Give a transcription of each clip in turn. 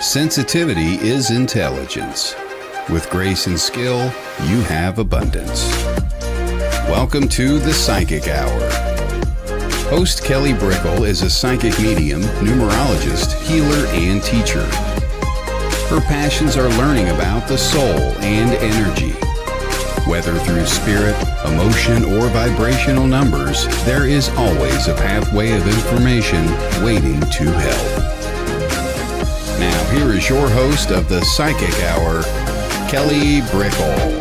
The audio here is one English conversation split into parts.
Sensitivity is intelligence. With grace and skill, you have abundance. Welcome to the Psychic Hour. Host Kelly Brickel is a psychic medium, numerologist, healer, and teacher. Her passions are learning about the soul and energy. Whether through spirit, emotion, or vibrational numbers, there is always a pathway of information waiting to help. Now, here is your host of the Psychic Hour, Kelly Brickel.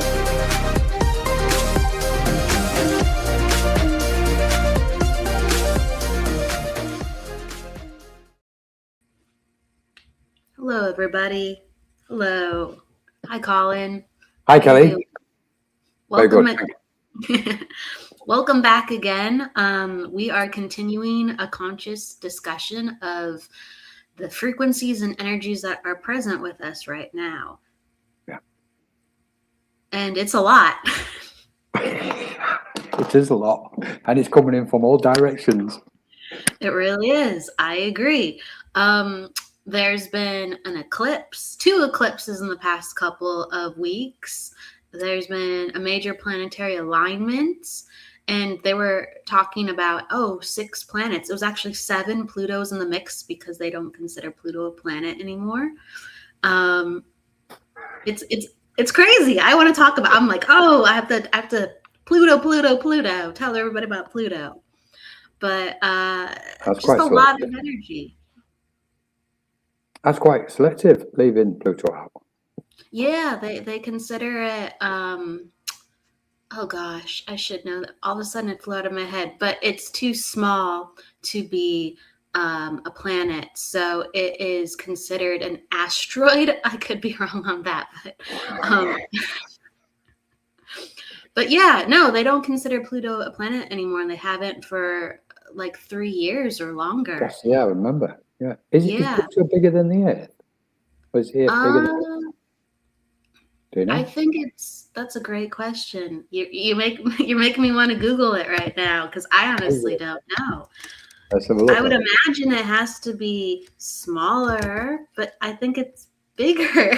Hello, everybody. Hello. Hi, Colin. Hi, Kelly. Welcome. Welcome back again. We are continuing a conscious discussion of the frequencies and energies that are present with us right now. Yeah. And it's a lot. It is a lot. And it's coming in from all directions. It really is. I agree. There's been an eclipse, 2 eclipses in the past couple of weeks. There's been a major planetary alignment, and they were talking about, 6 planets. It was actually 7 Plutos in the mix because they don't consider Pluto a planet anymore. It's crazy. I want to talk about. I'm like, I have to Pluto. Tell everybody about Pluto. But just a lot of energy. That's quite selective, leaving Pluto out. Yeah, they consider it. Oh gosh, I should know that. All of a sudden it flew out of my head, but it's too small to be a planet. So it is considered an asteroid. I could be wrong on that, but yeah, no, they don't consider Pluto a planet anymore, and they haven't for like 3 years or longer. Yes, yeah, I remember. Yeah. Is Pluto bigger than the Earth? Or is it bigger than the Earth? Do you know? I think that's a great question. You're making me want to Google it right now because I honestly don't know. Let's have a look. I would imagine it has to be smaller, but I think it's bigger.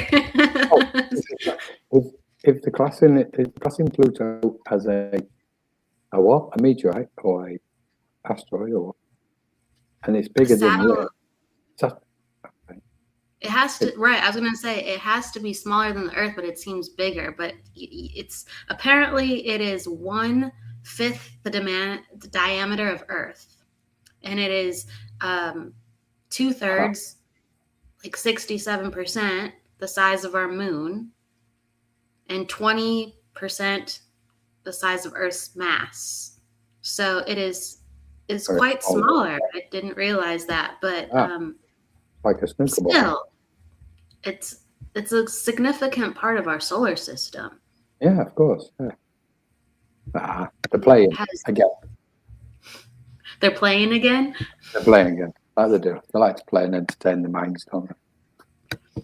If classing Pluto as a what? A meteorite or a asteroid or what? And it's bigger than the Earth. It has to, right. I was going to say it has to be smaller than the Earth, but it seems bigger. But it's apparently it is 1/5 the diameter of Earth, and it is 2/3, like 67%, the size of our moon, and 20% the size of Earth's mass. So it's quite smaller. I didn't realize that, but like a snooker ball. Still, it's a significant part of our solar system. Yeah, of course. Yeah. They're playing again. They're playing again? They're playing again. Like they do. They like to play and entertain the minds, don't they?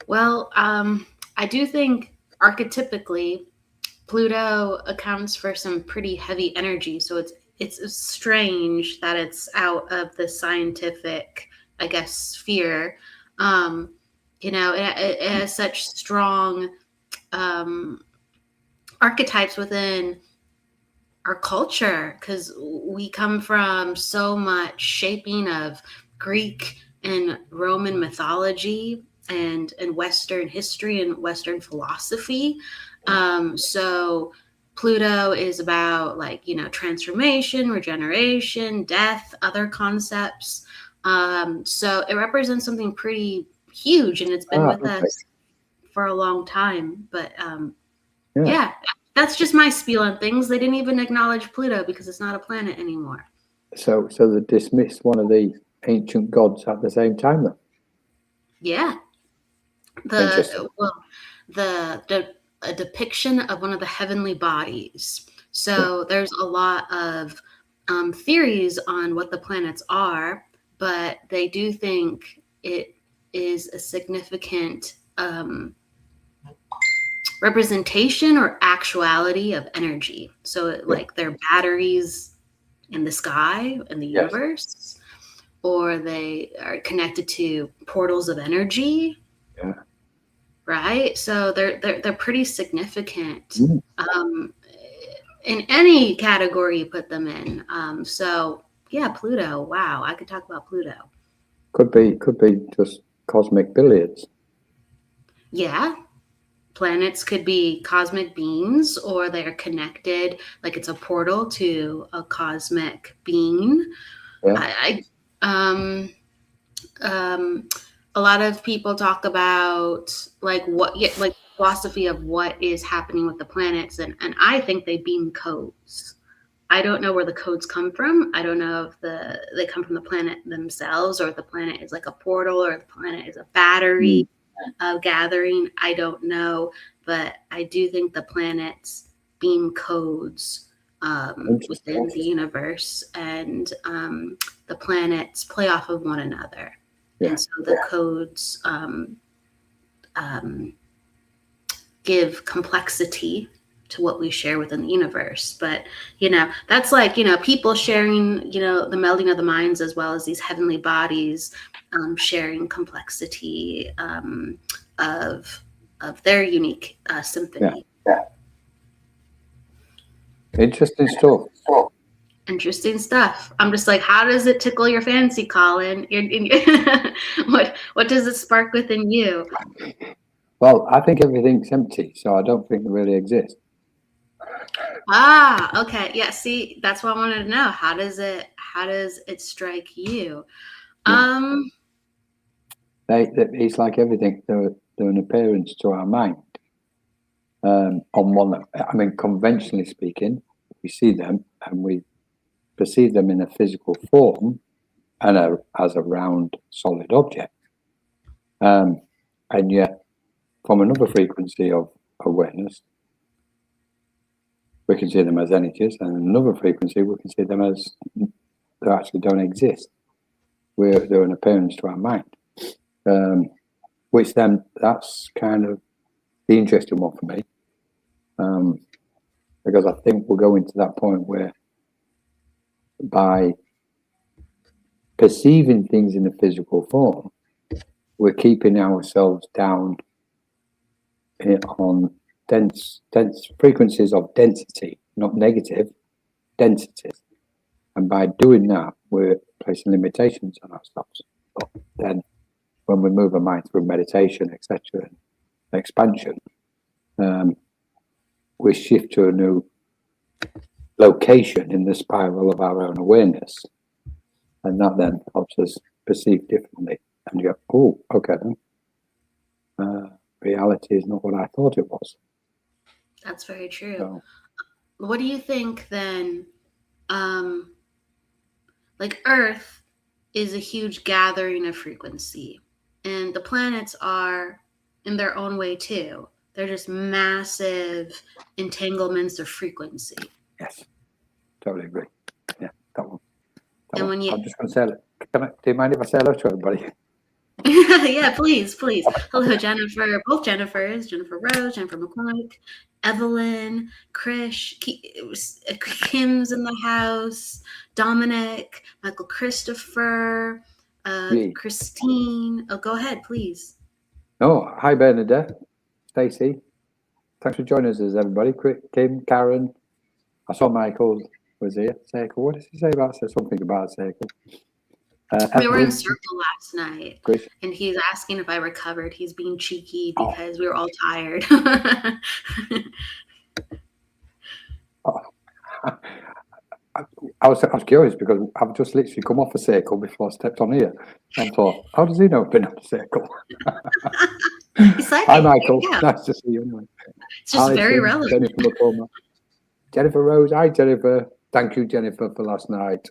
Well, I do think archetypically Pluto accounts for some pretty heavy energy. So it's strange that it's out of the scientific, I guess, sphere. It has such strong archetypes within our culture because we come from so much shaping of Greek and Roman mythology and Western history and Western philosophy. So Pluto is about transformation, regeneration, death, other concepts. So it represents something pretty huge, and it's been with us for a long time. But yeah, that's just my spiel on things. They didn't even acknowledge Pluto because it's not a planet anymore. So they dismissed one of the ancient gods at the same time, then? Yeah. A depiction of one of the heavenly bodies. So there's a lot of theories on what the planets are, but they do think it is a significant representation or actuality of energy. So like they're batteries in the sky, in the universe. or they are connected to portals of energy. Yeah. Right. So they're pretty significant. Mm. In any category you put them in. So yeah, Pluto. Wow, I could talk about Pluto. Could be just cosmic billiards. Yeah, planets could be cosmic beings, or they're connected, like it's a portal to a cosmic being. Yeah. A lot of people talk about like philosophy of what is happening with the planets, and I think they beam codes. I don't know where the codes come from. I don't know if they come from the planet themselves, or if the planet is like a portal, or the planet is a battery gathering. I don't know, but I do think the planets beam codes within the universe, and the planets play off of one another. Yeah. And so the codes give complexity to what we share within the universe. But, that's like, people sharing, the melding of the minds, as well as these heavenly bodies sharing complexity of their unique symphony. Yeah. Interesting stuff. Interesting stuff. I'm just like, how does it tickle your fancy, Colin? What does it spark within you? Well, I think everything's empty, so I don't think they really exist. Okay. Yeah, see, that's what I wanted to know. How does it strike you? Yeah. It's like everything. They're an appearance to our mind. On one, conventionally speaking, we see them and we perceive them in a physical form and as a round, solid object. And yet, from another frequency of awareness, we can see them as energies, and another frequency, we can see them as they actually don't exist. They're an appearance to our mind. Which then, that's kind of the interesting one for me. Because I think we're going to that point where by perceiving things in a physical form, we're keeping ourselves down on dense frequencies of density, not negative, densities. And by doing that, we're placing limitations on ourselves. But then when we move our mind through meditation, etc., and expansion, we shift to a new location in the spiral of our own awareness. And that then helps us perceive differently. And you go, oh, okay, then. Reality is not what I thought it was. That's very true. So, what do you think then? Like Earth is a huge gathering of frequency, and the planets are in their own way too. They're just massive entanglements of frequency. Yes, totally agree. Yeah, that one. When I'm just going to say, do you mind if I say hello to everybody? Yeah, please. Hello, Jennifer. Both Jennifers: Jennifer Rose, Jennifer McCormick, Evelyn, Krish, Kim's in the house, Dominic, Michael Christopher, Christine. Oh, go ahead, please. Oh, hi, Bernadette, Stacey. Thanks for joining us, everybody. Kim, Karen. I saw Michael was here. Circle. What did he say about something about Circle? We were in Circle last night, and he's asking if I recovered. He's being cheeky because we were all tired. I was curious because I've just literally come off a Circle before I stepped on here and thought, how does he know I've been on a Circle? Hi, Michael. Yeah. Nice to see you anyway. It's just very relevant. Jennifer Rose. Hi, Jennifer. Thank you, Jennifer, for last night.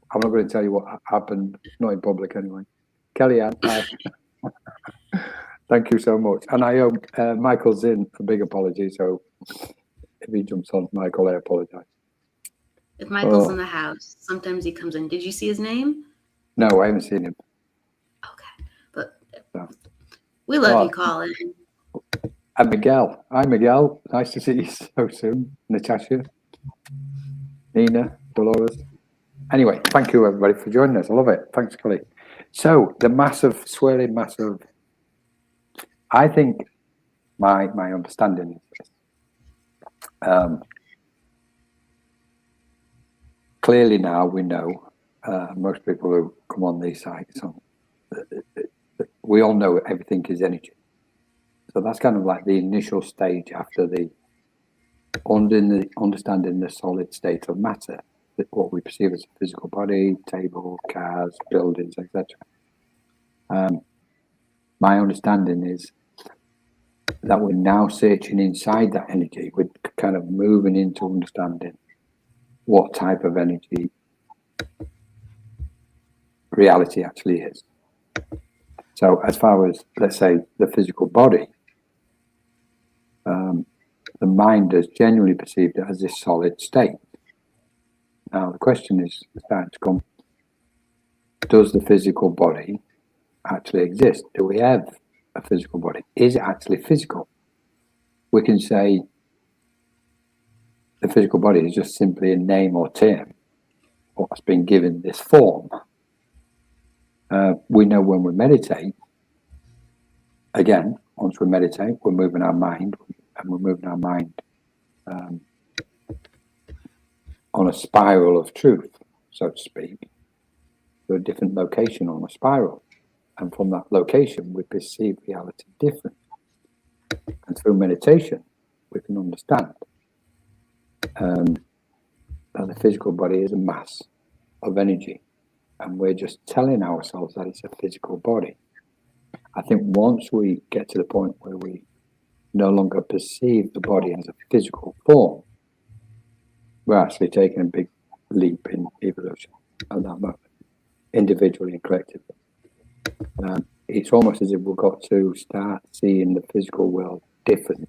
I'm not going to tell you what happened, not in public anyway. Kellyanne, hi. Thank you so much. And I owe Michael's in a big apology, so if he jumps on, Michael, I apologize. If Michael's in the house, sometimes he comes in. Did you see his name? No, I haven't seen him. Okay, but we love you, Colin. And Miguel. Hi, Miguel. Nice to see you so soon. Natasha, Nina, Dolores. Anyway, thank you everybody for joining us. I love it. Thanks, Kelly. So the massive, swirling, massive. I think my understanding is this. Clearly now we know, most people who come on these sites, we all know everything is energy. So that's kind of like the initial stage after the understanding the solid state of matter, what we perceive as a physical body, table, cars, buildings, etc. My understanding is that we're now searching inside that energy. We're kind of moving into understanding what type of energy reality actually is. So as far as, let's say, the physical body, the mind has generally perceived it as this solid state. Now the question is starting to come, does the physical body actually exist? Do we have a physical body? Is it actually physical? We can say the physical body is just simply a name or term, what's been given this form. We know when we meditate, again, once we meditate, we're moving our mind, and we're moving our mind on a spiral of truth, so to speak, to a different location on a spiral. And from that location, we perceive reality different. And through meditation, we can understand that the physical body is a mass of energy. And we're just telling ourselves that it's a physical body. I think once we get to the point where we no longer perceive the body as a physical form, we're actually taking a big leap in evolution at that moment, individually and collectively. It's almost as if we've got to start seeing the physical world different,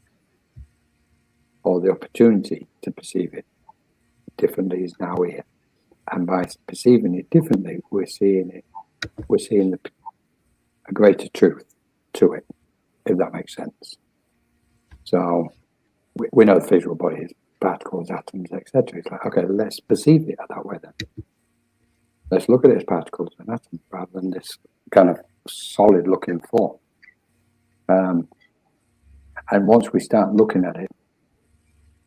or the opportunity to perceive it differently is now here. And by perceiving it differently, we're seeing a greater truth to it, if that makes sense. So we know the physical body is particles, atoms, etc. It's like, okay, let's perceive it that way then. Let's look at it as particles and atoms rather than this kind of solid looking form. And once we start looking at it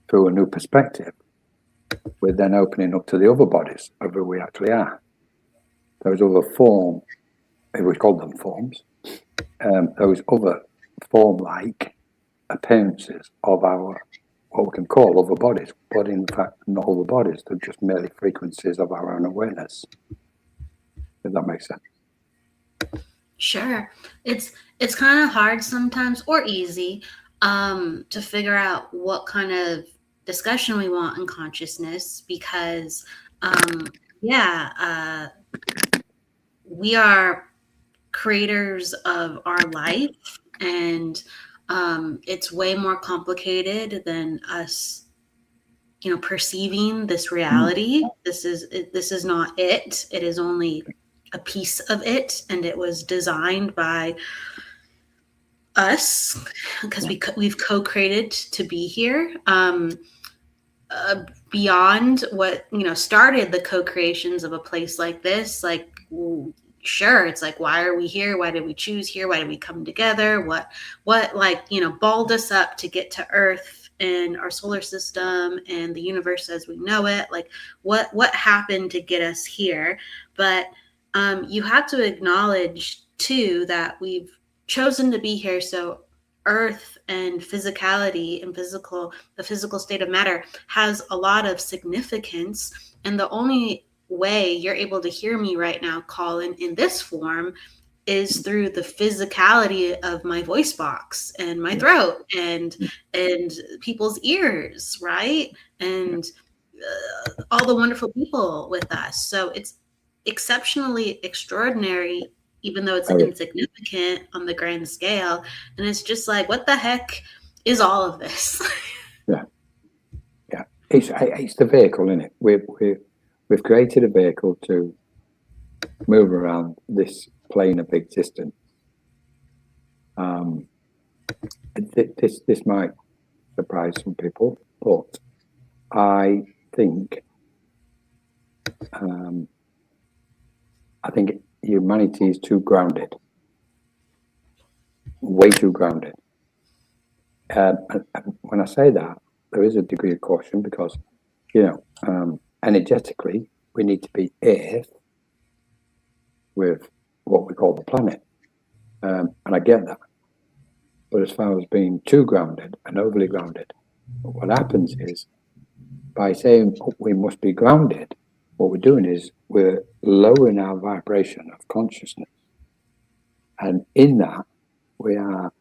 through a new perspective, we're then opening up to the other bodies of who we actually are. Those other form, if we call them forms, those other form-like appearances of our, what we can call other bodies, but in fact not other bodies, they're just merely frequencies of our own awareness, if that makes sense. Sure. It's kind of hard sometimes, or easy, to figure out what kind of discussion we want in consciousness, because we are creators of our life, and it's way more complicated than us, perceiving this reality. This is not it. It is only a piece of it, and it was designed by us because we've co-created to be here. Beyond what started the co-creations of a place like this, like, sure, it's like, why are we here? Why did we choose here? Why did we come together? What balled us up to get to Earth and our solar system and the universe as we know it? Like, what happened to get us here? But you have to acknowledge too that we've chosen to be here. So Earth and physicality and the physical state of matter has a lot of significance. And the only way you're able to hear me right now, Colin, in this form is through the physicality of my voice box and my throat and people's ears, right? And all the wonderful people with us. So it's exceptionally extraordinary, even though it's insignificant on the grand scale. And it's just like, what the heck is all of this? Yeah. It's the vehicle, isn't it? We've created a vehicle to move around this plane of existence. This might surprise some people, but I think I think humanity is too grounded, way too grounded. And when I say that, there is a degree of caution because, energetically, we need to be Earth with what we call the planet. And I get that. But as far as being too grounded and overly grounded, what happens is by saying we must be grounded, what we're doing is we're lowering our vibration of consciousness. And in that, we are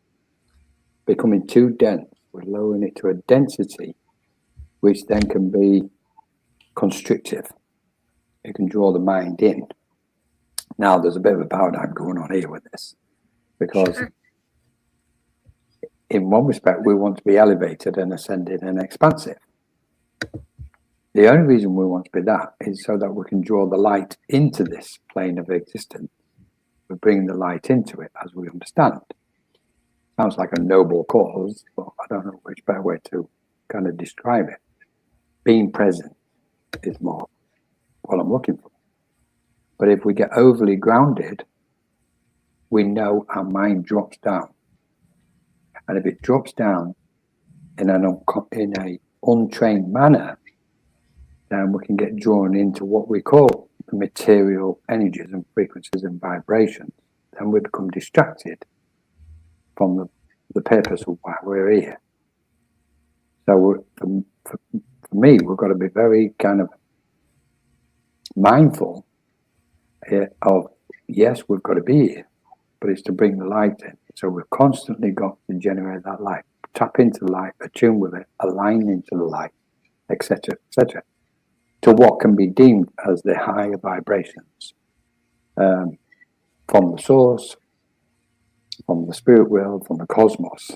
becoming too dense. We're lowering it to a density which then can be constrictive. It can draw the mind in. Now, there's a bit of a paradigm going on here with this because in one respect, we want to be elevated and ascended and expansive. The only reason we want to be that is so that we can draw the light into this plane of existence. We're bringing the light into it as we understand. Sounds like a noble cause, but I don't know which better way to kind of describe it. Being present is more what I'm looking for. But if we get overly grounded, we know our mind drops down. And if it drops down in a untrained manner, then we can get drawn into what we call the material energies and frequencies and vibrations. Then we become distracted from the purpose of why we're here. So for me, we've got to be very kind of mindful of, yes, we've got to be here, but it's to bring the light in. So we've constantly got to generate that light, tap into the light, attune with it, align into the light, etc., to what can be deemed as the higher vibrations from the source, from the spirit world, from the cosmos,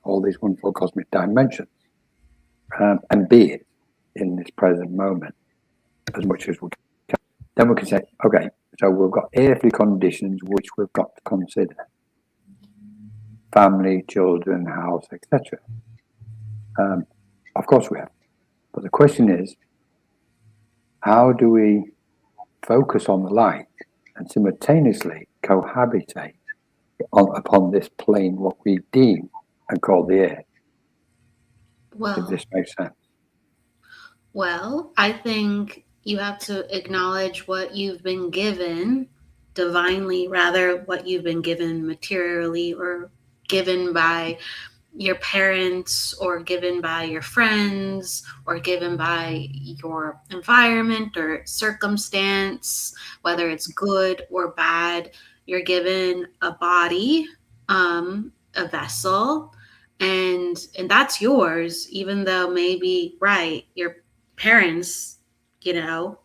all these wonderful cosmic dimensions, and be it in this present moment as much as we can. Then we can say, okay, so we've got earthly conditions which we've got to consider. Family, children, house, etc. Of course we have. But the question is, how do we focus on the light and simultaneously cohabitate upon this plane, what we deem and call the air? Well, if this makes sense. Well, I think you have to acknowledge what you've been given divinely, rather what you've been given materially or given by your parents or given by your friends or given by your environment or circumstance, whether it's good or bad. You're given a body, a vessel, and that's yours, even though maybe, right, your parents,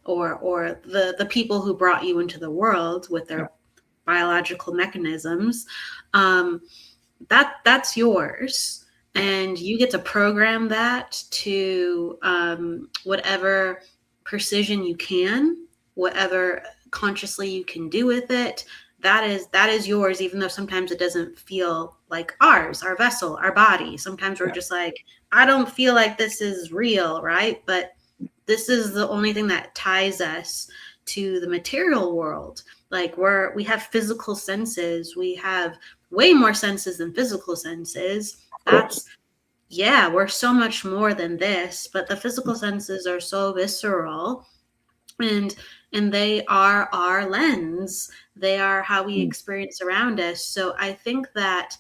or the people who brought you into the world with their biological mechanisms, that's yours, and you get to program that to whatever precision you can, whatever consciously you can do with it. That is yours, even though sometimes it doesn't feel like ours, our vessel, our body. Sometimes we're just like, I don't feel like this is real, right? But this is the only thing that ties us to the material world. Like we have physical senses. We have way more senses than physical senses. We're so much more than this, but the physical senses are so visceral, and they are our lens. They are how we experience around us. So I think that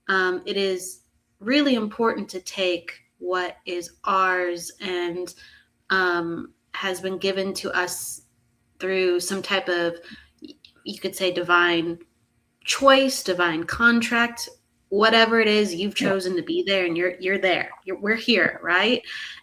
it is really important to take what is ours and has been given to us through some type of, you could say, divine choice, divine contract, whatever it is, you've chosen to be there, and you're there. We're here, right?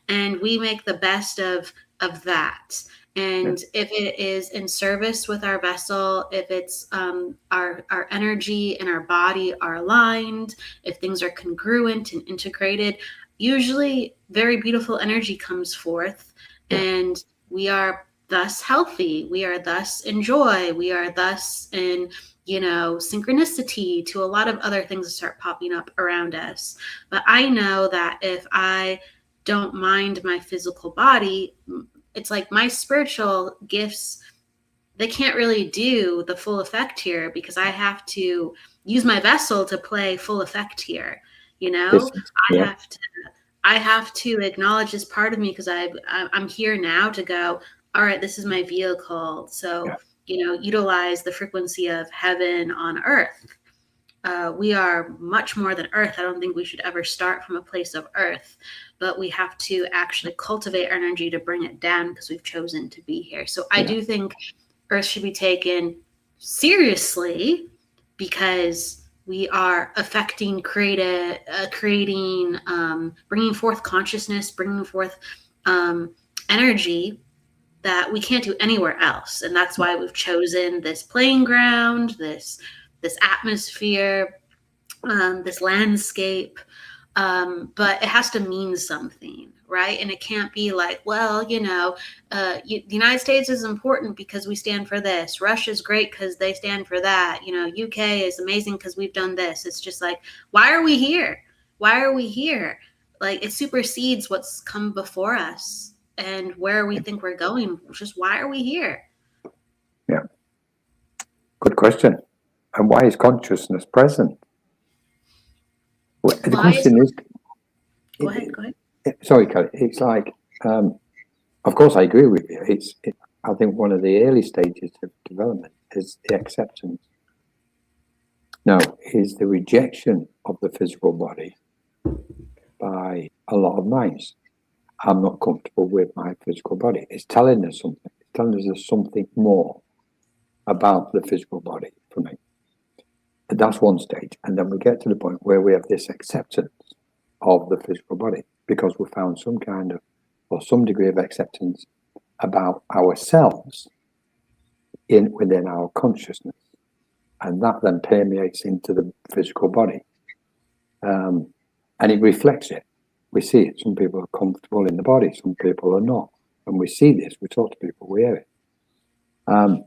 And we make the best of that. And if it is in service with our vessel, if it's our energy and our body are aligned, if things are congruent and integrated, usually very beautiful energy comes forth, and we are thus healthy. We are thus in joy. We are thus in, synchronicity to a lot of other things that start popping up around us. But I know that if I don't mind my physical body, it's like my spiritual gifts, they can't really do the full effect here because I have to use my vessel to play full effect here. You know, Yeah. I have to acknowledge this part of me because I'm here now to go, all right, this is my vehicle. So, Yeah. Utilize the frequency of heaven on earth. We are much more than earth. I don't think we should ever start from a place of earth, but we have to actually cultivate energy to bring it down because we've chosen to be here. So I do think earth should be taken seriously because we are affecting, creating, bringing forth consciousness, bringing forth energy that we can't do anywhere else. And that's why we've chosen this playing ground, this atmosphere, this landscape. But it has to mean something, right? And it can't be like, well, the United States is important because we stand for this. Russia's great because they stand for that. UK is amazing because we've done this. It's just like, why are we here? Why are we here? Like, it supersedes what's come before us and where we think we're going. Just why are we here? Yeah. Good question. And why is consciousness present? Well, the question is. Go ahead. Sorry, Kelly. It's like, of course, I agree with you. I think one of the early stages of development is the acceptance. No, is the rejection of the physical body by a lot of minds. I'm not comfortable with my physical body. It's telling us something. It's telling us there's something more about the physical body for me. And that's one stage. And then we get to the point where we have this acceptance of the physical body because we found some kind of, or some degree of acceptance about ourselves within our consciousness. And that then permeates into the physical body. And it reflects it. We see it. Some people are comfortable in the body, some people are not. And we see this, we talk to people, we hear it. And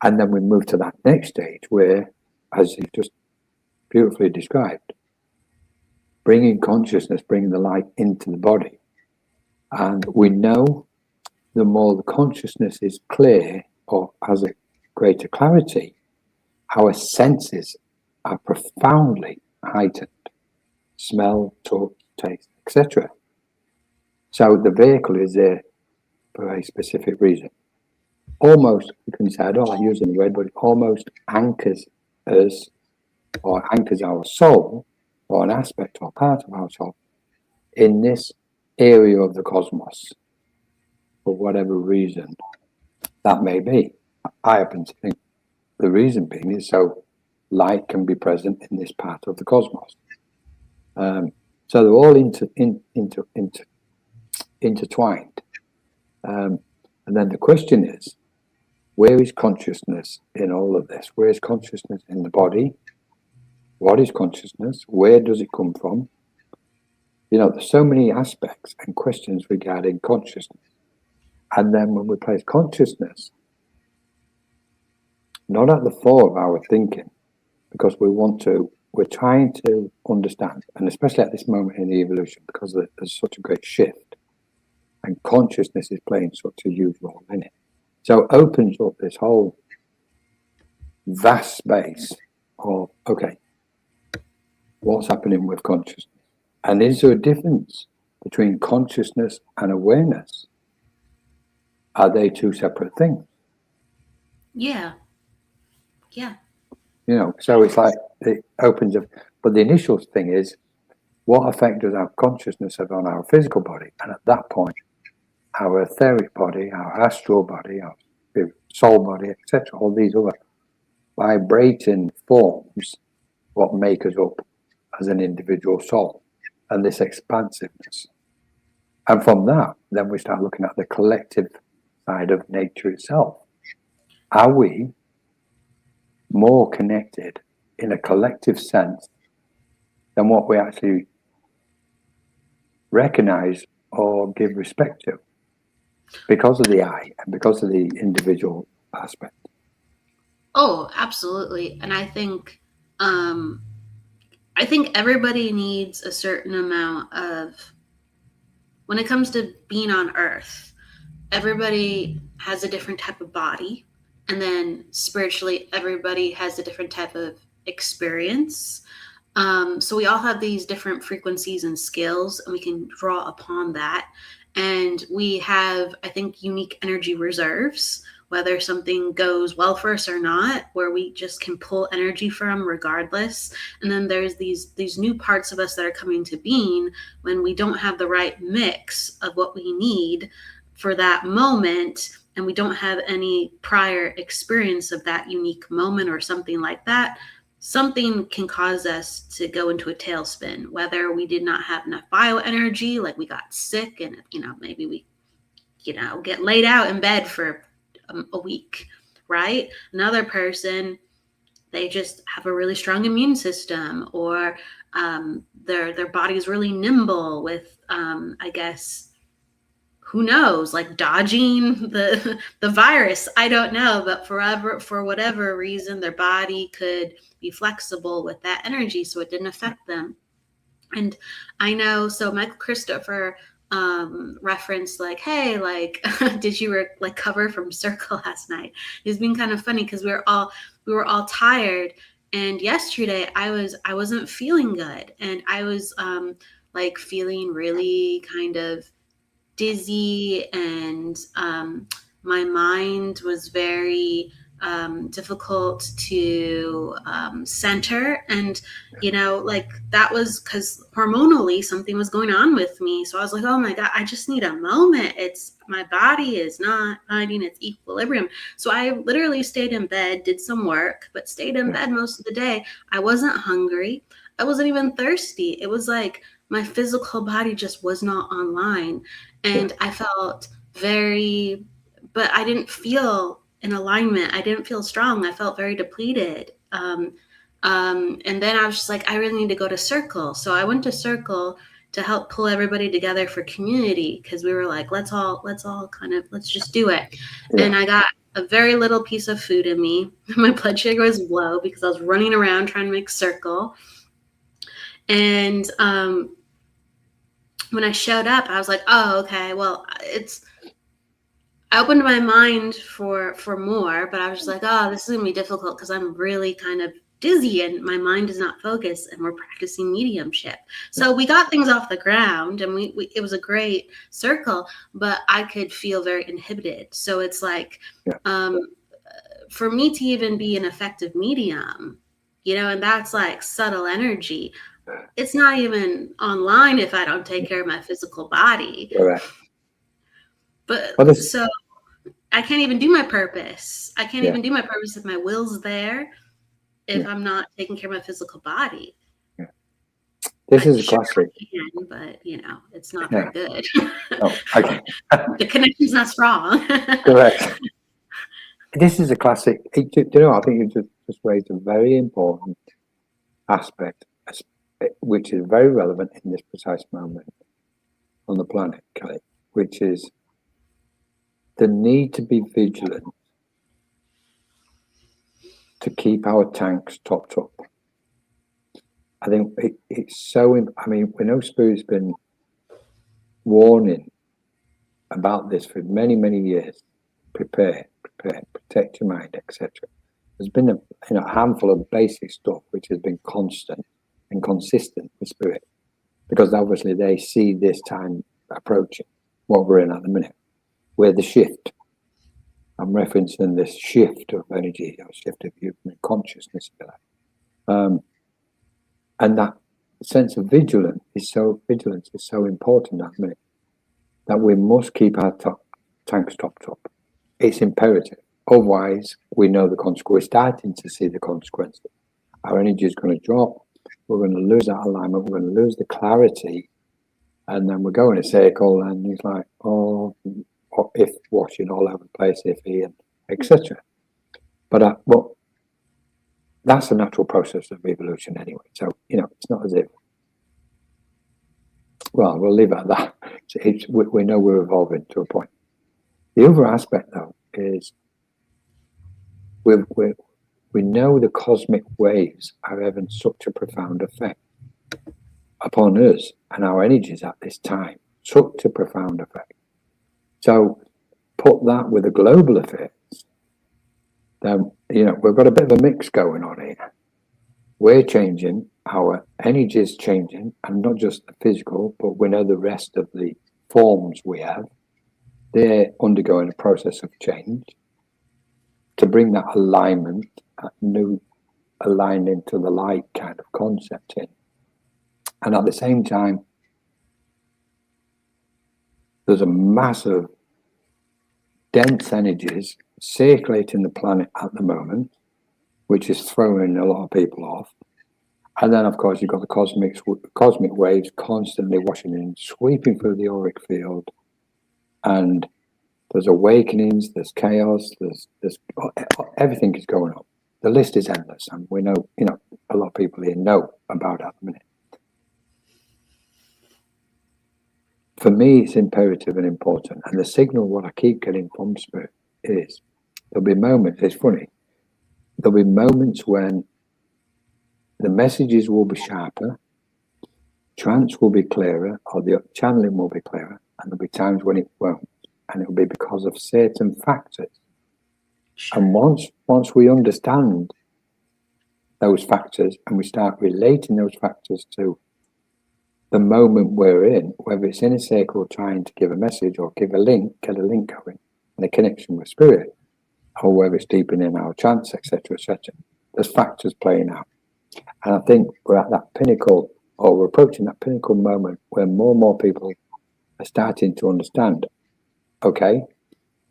then we move to that next stage where, as you just beautifully described, bringing consciousness, bringing the light into the body. And we know the more the consciousness is clear or has a greater clarity, our senses are profoundly heightened. Smell, touch, taste, etc. So the vehicle is there for a specific reason. Almost, you can say, I don't like using the word, but it almost anchors us or anchors our soul or an aspect or part of our soul in this area of the cosmos for whatever reason that may be. I happen to think the reason being is so light can be present in this part of the cosmos. So they're all intertwined. And then the question is, where is consciousness in all of this? Where is consciousness in the body? What is consciousness? Where does it come from? There's so many aspects and questions regarding consciousness. And then when we place consciousness, not at the fore of our thinking, because we're trying to understand, and especially at this moment in the evolution, because there's such a great shift, and consciousness is playing such a huge role in it. So it opens up this whole vast space of, okay, what's happening with consciousness? And is there a difference between consciousness and awareness? Are they two separate things? Yeah. So it's like it opens up. But the initial thing is, what effect does our consciousness have on our physical body? And at that point, our etheric body, our astral body, our soul body, etc., all these other vibrating forms, what make us up as an individual soul, and this expansiveness. And from that, then we start looking at the collective side of nature itself. Are we more connected in a collective sense than what we actually recognize or give respect to because of the I and because of the individual aspect? Oh, absolutely. And I think everybody needs a certain amount of, when it comes to being on earth, everybody has a different type of body, and then spiritually everybody has a different type of experience. So we all have these different frequencies and skills, and we can draw upon that. And we have, I think, unique energy reserves, whether something goes well for us or not, where we just can pull energy from regardless. And then there's these new parts of us that are coming to being when we don't have the right mix of what we need for that moment, and we don't have any prior experience of that unique moment or something like that. Something can cause us to go into a tailspin, whether we did not have enough bioenergy, like we got sick and, maybe we, get laid out in bed for a week, right? Another person, they just have a really strong immune system, or their body is really nimble with, I guess, who knows, like dodging the virus. I don't know, but for whatever reason, their body could be flexible with that energy, so it didn't affect them. And I know, so Michael Christopher referenced like, hey, like, did you recover from Circle last night? It's been kind of funny because we were all tired, and yesterday I wasn't feeling good, and I was like feeling really kind of dizzy, and my mind was very difficult to center. And, like that was because hormonally something was going on with me. So I was like, oh my God, I just need a moment. My body is not finding its equilibrium. So I literally stayed in bed, did some work, but stayed in bed most of the day. I wasn't hungry. I wasn't even thirsty. It was like my physical body just was not online. And I felt but I didn't feel in alignment. I didn't feel strong. I felt very depleted. And then I was just like, I really need to go to Circle. So I went to Circle to help pull everybody together for community, because we were like, let's just do it. Yeah. And I got a very little piece of food in me. My blood sugar was low because I was running around trying to make Circle. And when I showed up, I was like, oh, okay, well, I opened my mind for more, but I was just like, oh, this is going to be difficult because I'm really kind of dizzy and my mind is not focused, and we're practicing mediumship. So we got things off the ground, and it was a great Circle, but I could feel very inhibited. So it's like, for me to even be an effective medium, and that's like subtle energy. It's not even online if I don't take care of my physical body. Correct. But so I can't even do my purpose. I can't even do my purpose if my will's there, if I'm not taking care of my physical body. Yeah. This is a classic. But, it's not very good. Oh, okay. The connection's not strong. Correct. This is a classic. I think you just raised a very important aspect, which is very relevant in this precise moment on the planet, Kelly, which is the need to be vigilant to keep our tanks topped up. I think it's so, we know Spirit's been warning about this for many, many years. Prepare, protect your mind, etc. There's been a handful of basic stuff which has been constant and consistent with Spirit, because obviously they see this time approaching, what we're in at the minute, where the shift, I'm referencing this shift of energy, or shift of human consciousness, and that sense of vigilance is so important at the minute, that we must keep our tanks topped up. It's imperative. Otherwise, we know the consequence. We're starting to see the consequences. Our energy is going to drop. We're going to lose that alignment. We're going to lose the clarity. And then we're going in a circle, and it's like, oh, if watching all over the place, if he, and etc. But that's a natural process of evolution anyway. So, it's not as if, well, we'll leave it at that. We know we're evolving to a point. The other aspect, though, is we know the cosmic waves are having such a profound effect upon us and our energies at this time, such a profound effect. So put that with the global affairs, then, we've got a bit of a mix going on here. We're changing, our energy is changing, and not just the physical, but we know the rest of the forms we have, they're undergoing a process of change to bring that alignment, that new aligning to the light kind of concept in. And at the same time, there's a massive dense energies circulating the planet at the moment, which is throwing a lot of people off. And then, of course, you've got the cosmic waves constantly washing in, sweeping through the auric field. And there's awakenings, there's chaos, there's everything is going on. The list is endless, and we know, a lot of people here know about it at the minute. For me, it's imperative and important. And the signal, what I keep getting from Spirit is, there'll be moments, it's funny, there'll be moments when the messages will be sharper, trance will be clearer, or the channeling will be clearer, and there'll be times when it won't. And it'll be because of certain factors. Sure. And once we understand those factors and we start relating those factors to the moment we're in, whether it's in a circle trying to give a message or give a link, get a link going, and a connection with spirit, or whether it's deepening our chance, etc., etc., there's factors playing out. And I think we're at that pinnacle, or we're approaching that pinnacle moment where more and more people are starting to understand, okay,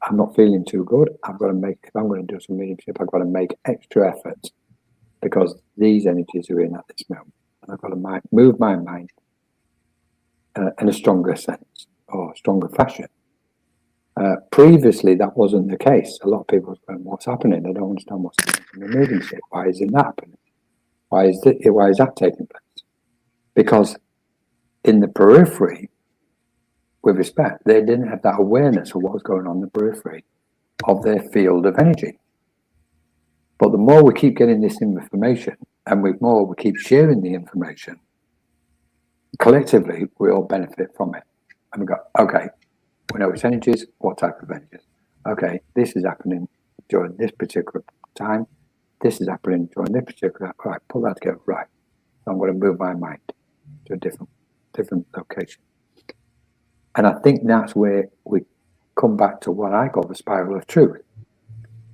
I'm not feeling too good. If I'm going to do some mediumship, I've got to make extra effort because these energies are in at this moment. And I've got to move my mind in a stronger sense or stronger fashion. Previously, that wasn't the case. A lot of people were going, what's happening? I don't understand what's happening in the mediumship. Why isn't that happening? Why is that taking place? Because in the periphery, with respect, they didn't have that awareness of what was going on in the periphery of their field of energy. But the more we keep getting this information and the more we keep sharing the information, collectively, we all benefit from it. And we go, okay, we know it's energies, what type of energies? Okay, this is happening during this particular time. This is happening during this particular, right, pull that together, right. So I'm going to move my mind to a different location. And I think that's where we come back to what I call the spiral of truth.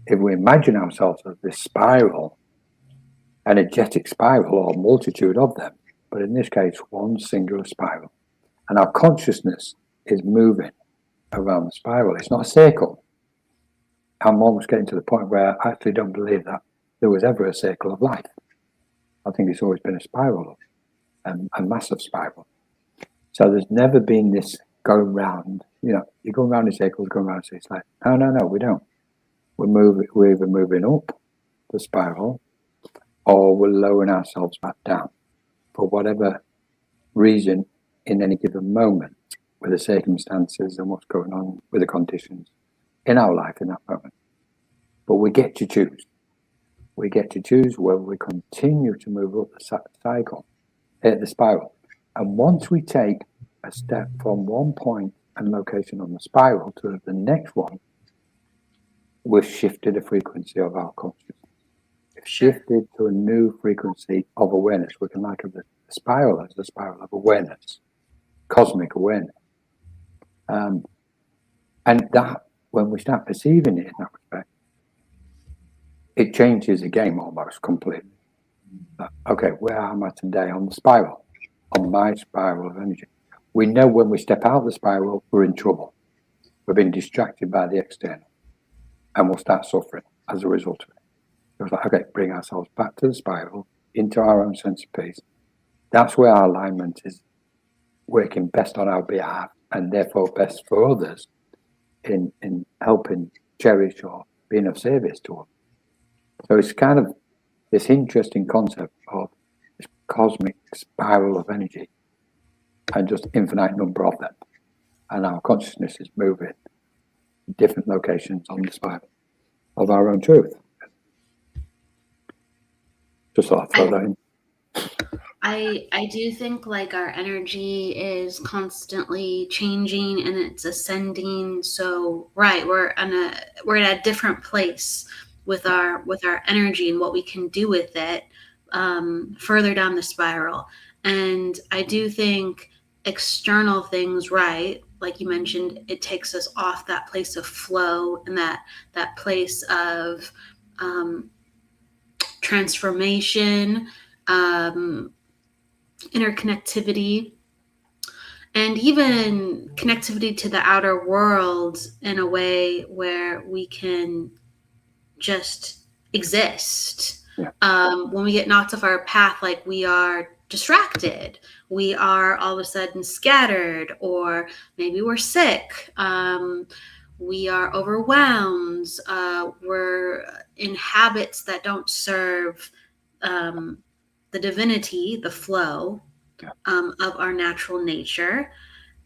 If we imagine ourselves as this spiral, energetic spiral, or a multitude of them, but in this case, one singular spiral, and our consciousness is moving around the spiral. It's not a circle. I'm almost getting to the point where I actually don't believe that there was ever a circle of life. I think it's always been a spiral, a massive spiral. So there's never been this going round, you're going around in circles, going around, so it's like, no, we don't. We're either moving up the spiral or we're lowering ourselves back down for whatever reason in any given moment with the circumstances and what's going on with the conditions in our life in that moment. But we get to choose. We get to choose whether we continue to move up the cycle, the spiral. And once we take a step from one point and location on the spiral to the next one, we've shifted the frequency of our consciousness. We've shifted to a new frequency of awareness. We can think of the spiral as the spiral of awareness, cosmic awareness. And that, when we start perceiving it in that respect, it changes the game almost completely. Okay, where am I today on the spiral? On my spiral of energy. We know when we step out of the spiral, we're in trouble. We've been distracted by the external. And we'll start suffering as a result of it. It was like, okay, bring ourselves back to the spiral, into our own sense of peace. That's where our alignment is working best on our behalf and therefore best for others in helping cherish or being of service to them. So it's kind of this interesting concept of this cosmic spiral of energy and just infinite number of them. And our consciousness is moving in different locations on the spiral of our own truth. Just thought I'd throw that in. I do think like our energy is constantly changing and it's ascending. So right, we're at a different place with our energy and what we can do with it, further down the spiral. And I do think external things, right, like you mentioned, it takes us off that place of flow and that place of um, transformation, um, interconnectivity, and even connectivity to the outer world in a way where we can just exist. Yeah. When we get knocked off our path, like we are distracted, we are all of a sudden scattered, or maybe we're sick, we are overwhelmed, we're in habits that don't serve the divinity, the flow of our natural nature.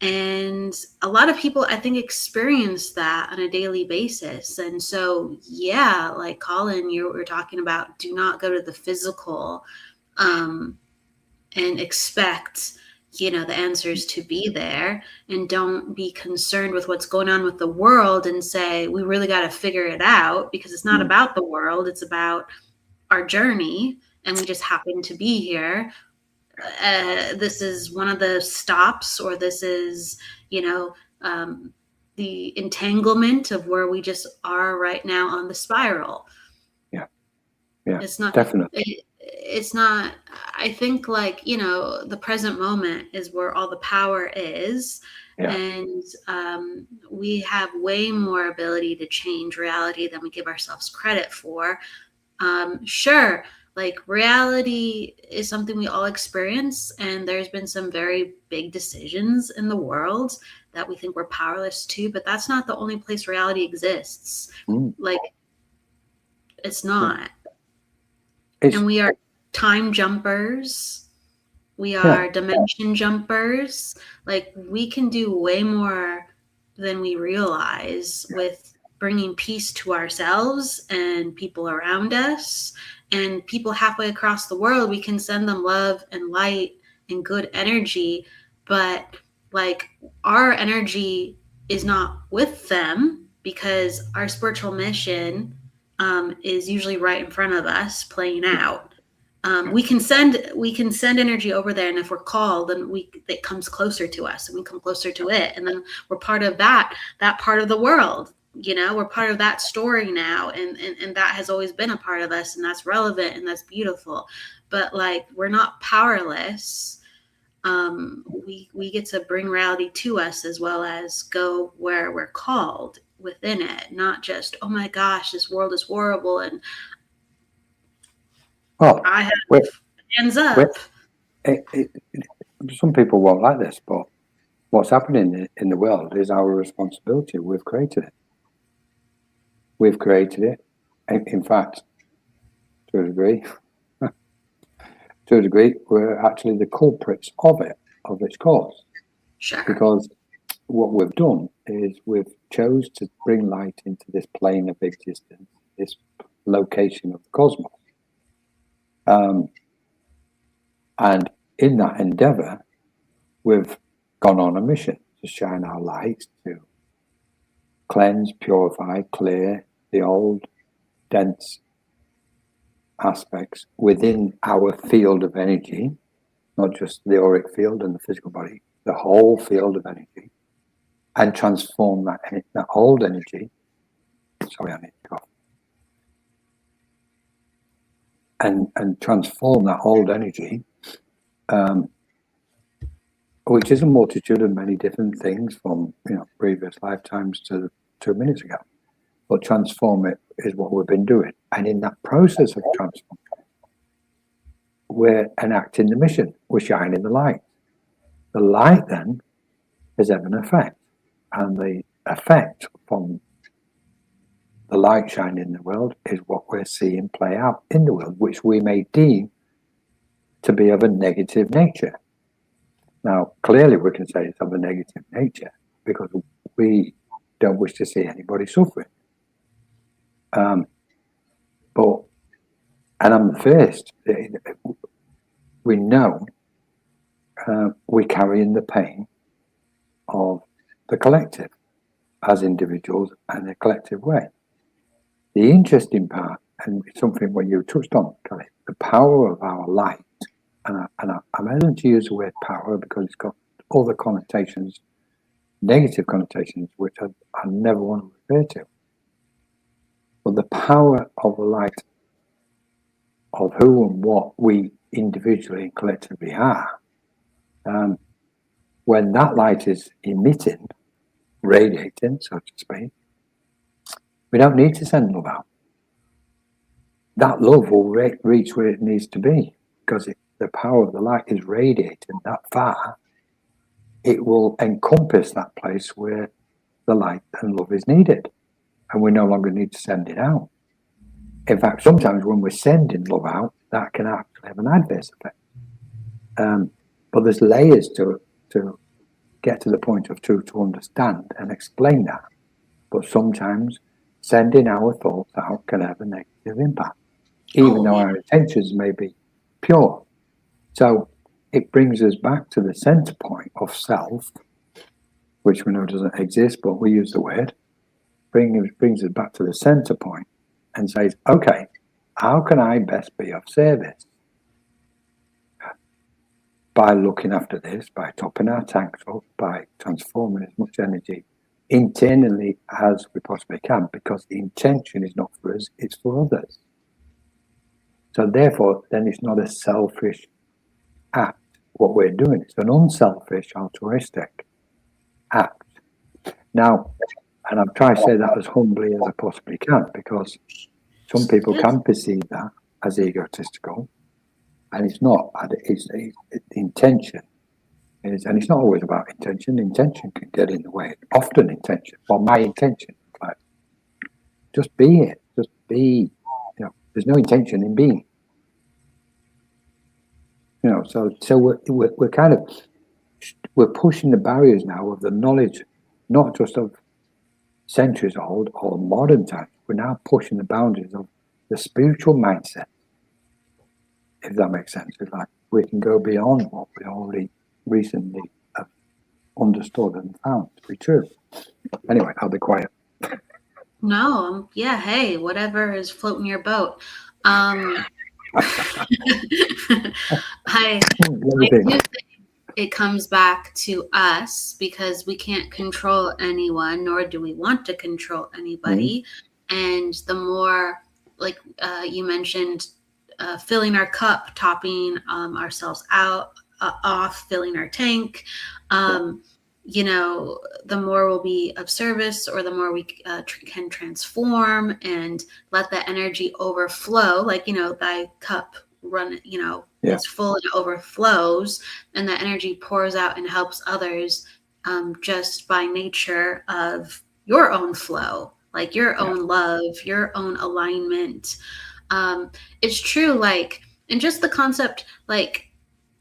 And a lot of people, I think, experience that on a daily basis. And so, yeah, like Colin, you were talking about, do not go to the physical and expect, the answers to be there. And don't be concerned with what's going on with the world and say, we really got to figure it out, because it's not about the world, it's about our journey. And we just happen to be here. This is one of the stops, or this is, the entanglement of where we just are right now on the spiral. Yeah, It's not definitely. it's not, I think, like, the present moment is where all the power is. Yeah. And we have way more ability to change reality than we give ourselves credit for. Sure, like reality is something we all experience, and there's been some very big decisions in the world that we think we're powerless to, but that's not the only place reality exists. Like, it's not. And we are time jumpers, we are dimension jumpers. Like, we can do way more than we realize with bringing peace to ourselves and people around us, and people halfway across the world. We can send them love and light and good energy, but like, our energy is not with them, because our spiritual mission is usually right in front of us playing out. We can send energy over there, and if we're called, then it comes closer to us, and we come closer to it, and then we're part of that part of the world. We're part of that story now, and that has always been a part of us, and that's relevant, and that's beautiful. But like, we're not powerless. We get to bring reality to us, as well as go where we're called within it, not just, oh my gosh, this world is horrible, and I have hands up. Some people won't like this, but what's happening in the world is our responsibility. We've created it. We've created it. In fact, to a degree, we're actually the culprits of it, of its cause. Sure. Because what we've done is we've chose to bring light into this plane of existence, this location of the cosmos. And in that endeavor, we've gone on a mission to shine our light, to cleanse, purify, clear the old, dense aspects within our field of energy, not just the auric field and the physical body, the whole field of energy, and transform that old energy. Sorry, I need to go. And transform that old energy, which is a multitude of many different things, from previous lifetimes to 2 minutes ago. But transform it is what we've been doing. And in that process of transformation, we're enacting the mission. We're shining the light. The light then is of an effect. And the effect from the light shining in the world is what we're seeing play out in the world, which we may deem to be of a negative nature. Now, clearly we can say it's of a negative nature because we don't wish to see anybody suffering. And I'm the first. we know we carry in the pain of the collective as individuals and in a collective way. The interesting part, and it's something what you touched on, Kelly, the power of our light, and I'm hesitant to use the word power because it's got other connotations, negative connotations, which I never want to refer to. But the power of the light of who and what we individually and collectively are, when that light is emitting, radiating, so to speak, we don't need to send love out. That love will reach where it needs to be because the power of the light is radiating that far. It will encompass that place where the light and love is needed, and we no longer need to send it out. In fact, sometimes when we're sending love out, that can actually have an adverse effect. But there's layers to get to the point of truth to understand and explain that. But sometimes sending our thoughts out can have a negative impact, even though our intentions may be pure. So it brings us back to the center point of self, which we know doesn't exist, but we use the word, brings us back to the center point and says, okay, how can I best be of service? By looking after this, by topping our tanks up, by transforming as much energy internally as we possibly can, because the intention is not for us, it's for others. So therefore, then it's not a selfish act, what we're doing. It's an unselfish, altruistic act. Now, and I'm trying to say that as humbly as I possibly can, because some people can perceive that as egotistical, and it's not. It's the intention is, and it's not always about intention. Intention can get in the way. Often intention, well, my intention, like, just be it. Just be. You know, there's no intention in being. You know, so we're kind of we're pushing the barriers now of the knowledge, not just of centuries old or modern times. We're now pushing the boundaries of the spiritual mindset, if that makes sense. It's like we can go beyond what we already recently have understood and found to be true. Anyway, I'll be quiet. No, yeah, hey, whatever is floating your boat. I do think it comes back to us because we can't control anyone, nor do we want to control anybody. And the more, like you mentioned, filling our cup, topping ourselves off, filling our tank, you know, the more we'll be of service, or the more we can transform and let that energy overflow. Like, you know, thy cup run, you know, it's full and overflows, and that energy pours out and helps others just by nature of your own flow, like your own love, your own alignment. It's true, like, and just the concept, like,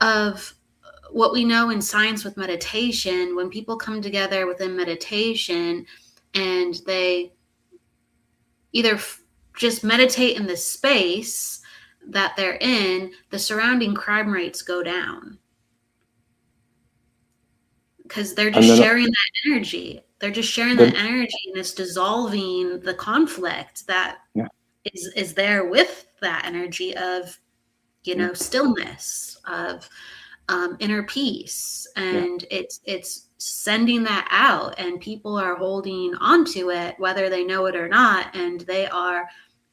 of what we know in science with meditation, when people come together within meditation and they either just meditate in the space that they're in, the surrounding crime rates go down because they're just sharing that energy. They're just sharing that energy, and it's dissolving the conflict that is there with that energy of, you know, stillness, of inner peace, and it's sending that out, and people are holding onto it whether they know it or not, and they are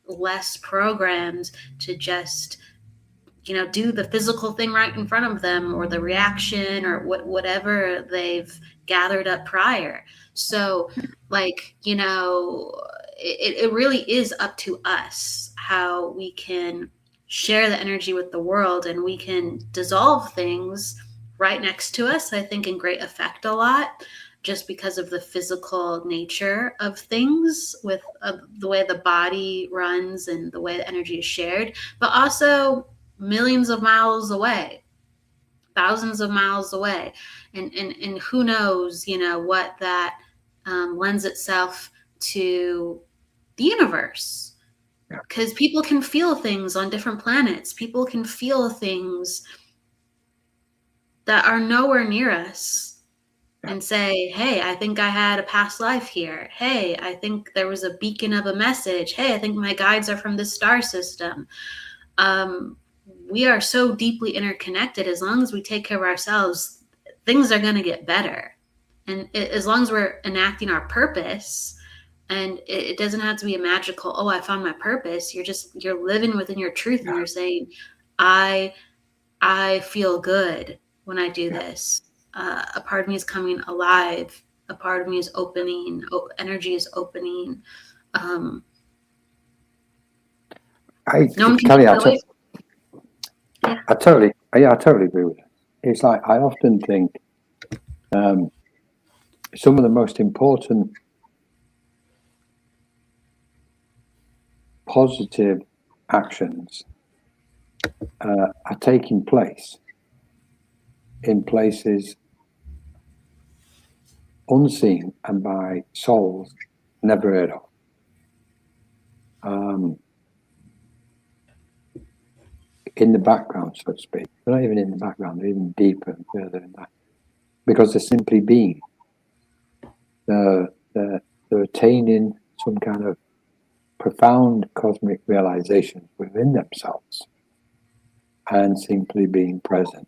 less programmed to just, you know, do the physical thing right in front of them, or the reaction, or whatever they've gathered up prior. So, like, you know, it really is up to us how we can share the energy with the world, and we can dissolve things right next to us, I think, in great effect a lot, just because of the physical nature of things, with the way the body runs and the way the energy is shared, but also millions of miles away, thousands of miles away, and who knows, you know, what that lends itself to the universe. Because people can feel things on different planets. People can feel things that are nowhere near us and say, hey, I think I had a past life here. Hey, I think there was a beacon of a message. Hey, I think my guides are from the star system. We are so deeply interconnected. As long as we take care of ourselves, things are going to get better. And as long as we're enacting our purpose, and it doesn't have to be a magical, oh, I found my purpose. You're living within your truth, and you're saying, I feel good when I do this. A part of me is coming alive. A part of me is opening. Energy is opening. No one can Kelly, take it away. I totally agree with it. It's like I often think some of the most important positive actions are taking place in places unseen and by souls never heard of. In the background, so to speak. They're not even in the background, they're even deeper and further than that. Because they're simply being. They're attaining some kind of profound cosmic realization within themselves and simply being present.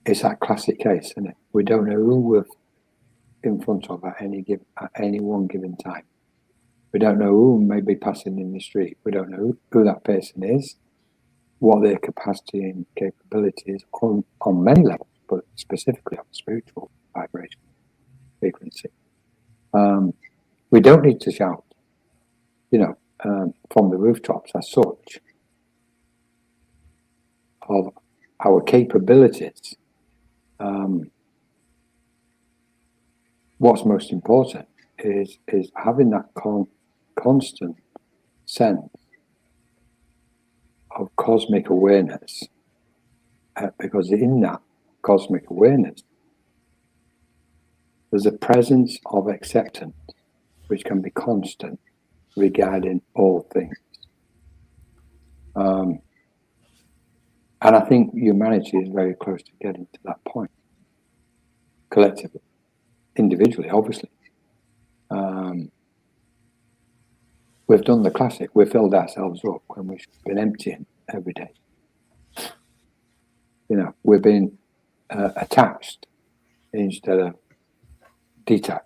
It's that classic case, isn't it? We don't know who we're in front of at any one given time. We don't know who may be passing in the street. We don't know who that person is, what their capacity and capability is on many levels, but specifically on spiritual vibration frequency. We don't need to shout, from the rooftops as such of our capabilities. What's most important is having that constant sense of cosmic awareness, because in that cosmic awareness there's a presence of acceptance which can be constant regarding all things. And I think humanity is very close to getting to that point, collectively, individually, obviously. We've done the classic. We've filled ourselves up when we've been emptying every day. We've been attached instead of detached.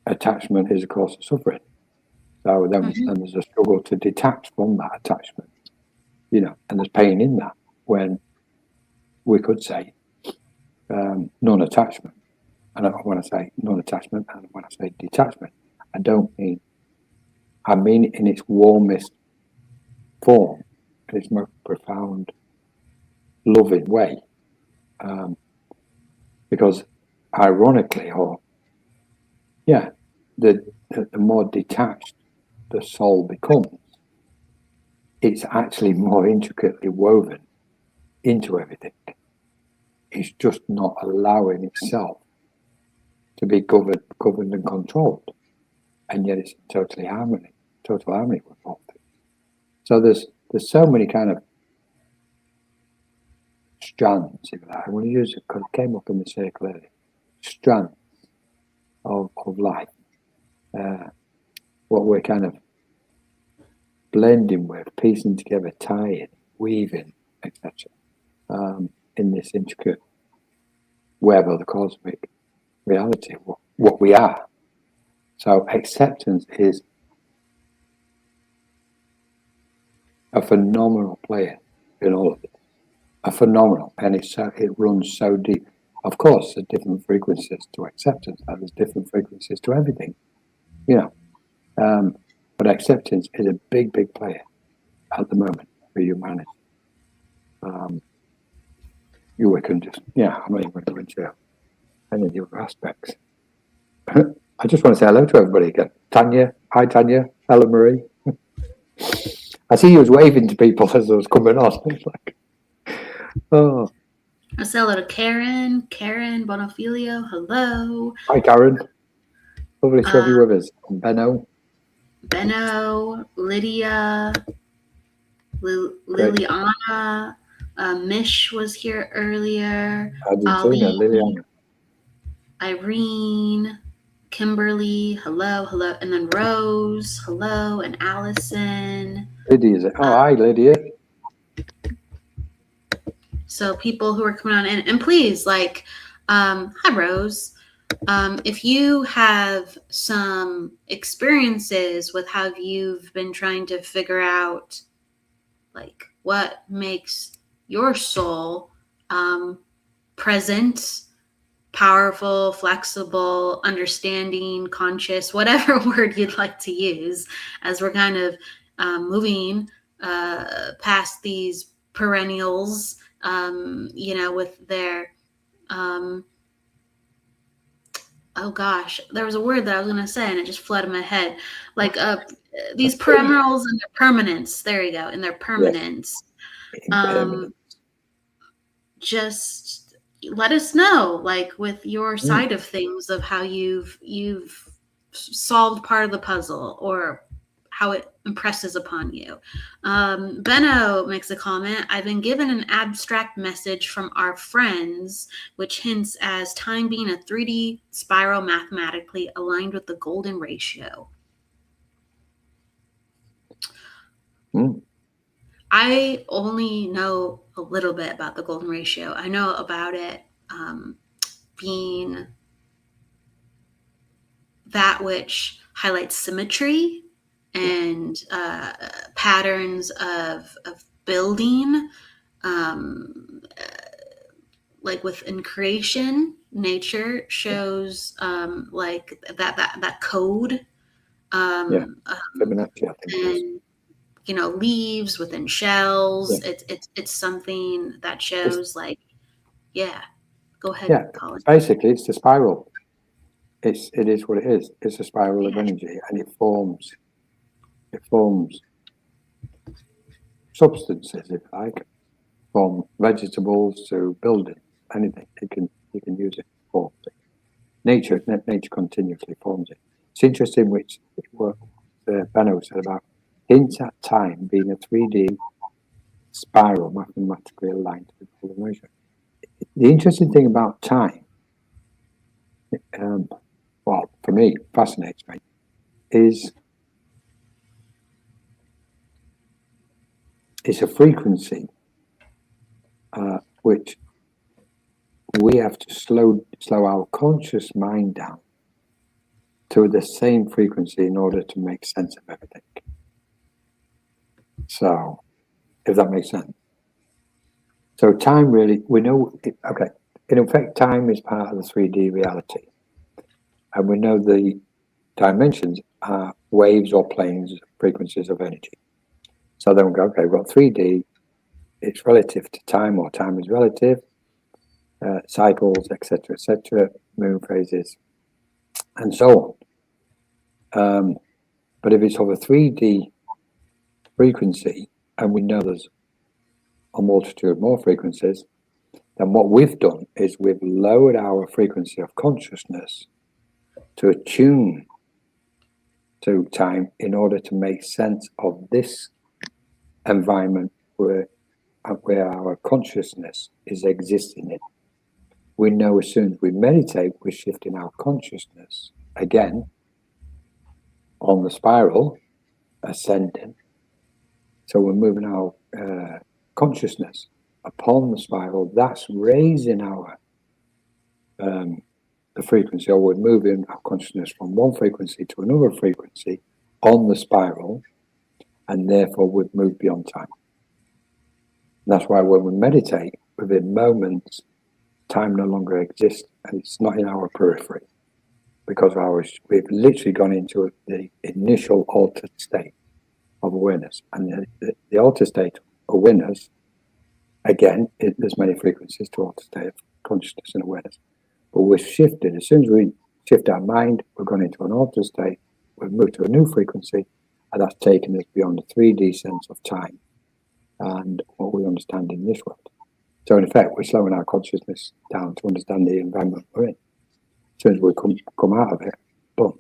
Attachment is a cause of suffering. So then there's a struggle to detach from that attachment. And there's pain in that, when we could say non-attachment. And when I say non-attachment and when I say detachment, I mean it in its warmest form, in its most profound, loving way. Because ironically, the more detached the soul becomes, it's actually more intricately woven into everything. It's just not allowing itself to be governed and controlled, and yet it's in total harmony with all things. So there's so many kind of strands, if you like. I want to use it because it came up in the circle earlier. Strands of life, what we're kind of blending with, piecing together, tying, weaving, etc. In this intricate web of the cosmic reality, what we are. So acceptance is a phenomenal player in all of it. A phenomenal, and it runs so deep. Of course, there's different frequencies to acceptance, and there's different frequencies to everything, but acceptance is a big player at the moment for humanity. We can just, I'm not even going to go into any of the other aspects. I just want to say hello to everybody again. Tanya, hi Tanya, Ella Marie. I see you was waving to people as I was coming on. It's like, oh. I say hello to Karen Bonafilio. Hello. Hi Karen. Lovely to have you with us. Benno, Lydia, Great. Liliana, Mish was here earlier. Argentina, Ali, Liliana. Irene, Kimberly, hello, hello, and then Rose, hello, and Allison. Lydia. Hi, Lydia. So people who are coming on in, and please, like, hi, Rose. If you have some experiences with how you've been trying to figure out, like, what makes your soul present, powerful, flexible, understanding, conscious, whatever word you'd like to use, as we're kind of moving past these perennials, with their oh gosh, there was a word that I was going to say and it just flooded my head. Like these perennials and their permanence. There you go, and their permanence. Impermanence. Just let us know, like, with your side of things, of how you've solved part of the puzzle, or how it impresses upon you. Benno makes a comment. I've been given an abstract message from our friends, which hints as time being a 3D spiral mathematically aligned with the golden ratio. I only know a little bit about the golden ratio. I know about it being that which highlights symmetry and patterns of building, like within creation. Nature shows like that code, Fibonacci, I think. And leaves within shells. It's something that shows go ahead, Colin. Basically it's the spiral. It is what it is. It's a spiral of energy, and it forms substances, if you like, from vegetables to building, anything. You can use it for nature. Nature continuously forms it. It's interesting which what Benno said about hints at time being a 3D spiral mathematically aligned to the golden ratio. The interesting thing about time, well, for me, fascinates me, is it's a frequency which we have to slow our conscious mind down to the same frequency in order to make sense of everything. So, if that makes sense. So time really, we know, okay, in effect, time is part of the 3D reality. And we know the dimensions are waves or planes, frequencies of energy. So then we go, okay, we've got 3D, it's relative to time, or time is relative, cycles, etc., moon phases, and so on. But if it's of a 3D frequency, and we know there's a multitude more frequencies, then what we've done is we've lowered our frequency of consciousness to attune to time in order to make sense of this environment where our consciousness is existing in. We know as soon as we meditate, we're shifting our consciousness again on the spiral, ascending. So we're moving our consciousness upon the spiral. That's raising our the frequency, or we're moving our consciousness from one frequency to another frequency on the spiral, and therefore we've moved beyond time. And that's why when we meditate, within moments, time no longer exists, and it's not in our periphery, because we've literally gone into the initial altered state of awareness. And the altered state of awareness, again, there's many frequencies to altered state of consciousness and awareness. But we're shifted. As soon as we shift our mind, we've gone into an altered state, we've moved to a new frequency, and that's taken us beyond the 3D sense of time and what we understand in this world. So in effect, we're slowing our consciousness down to understand the environment we're in. As soon as we come out of it, boom.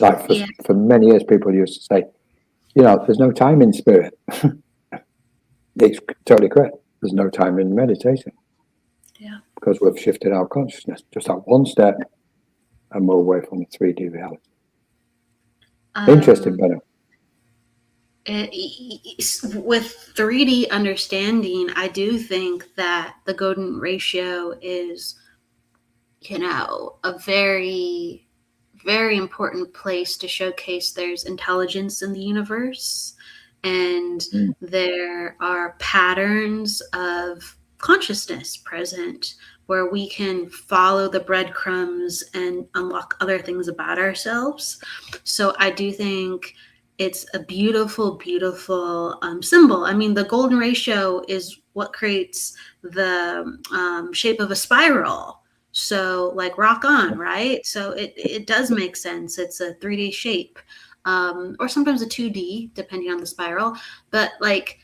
Like for many years, people used to say, there's no time in spirit. It's totally correct. There's no time in meditation. Yeah. Because we've shifted our consciousness just that one step and we're away from the 3D reality. Interesting, Benno. With 3D understanding, I do think that the golden ratio is, a very, very important place to showcase there's intelligence in the universe, and there are patterns of consciousness present where we can follow the breadcrumbs and unlock other things about ourselves. So I do think it's a beautiful, beautiful symbol. I mean, the golden ratio is what creates the shape of a spiral. So like rock on, right? So it does make sense. It's a 3D shape, or sometimes a 2D, depending on the spiral. But like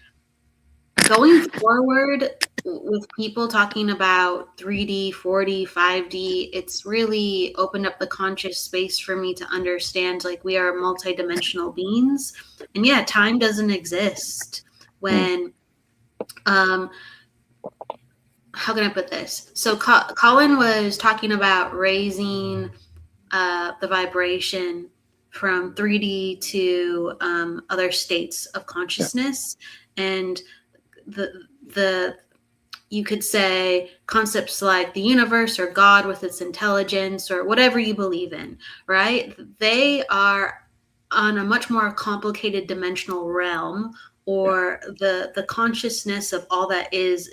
going forward with people talking about 3D, 4D, 5D, it's really opened up the conscious space for me to understand like we are multidimensional beings. And yeah, time doesn't exist when how can I put this? So Colin was talking about raising the vibration from 3D to other states of consciousness, and the you could say concepts like the universe or God with its intelligence or whatever you believe in, right? They are on a much more complicated dimensional realm, or the consciousness of all that is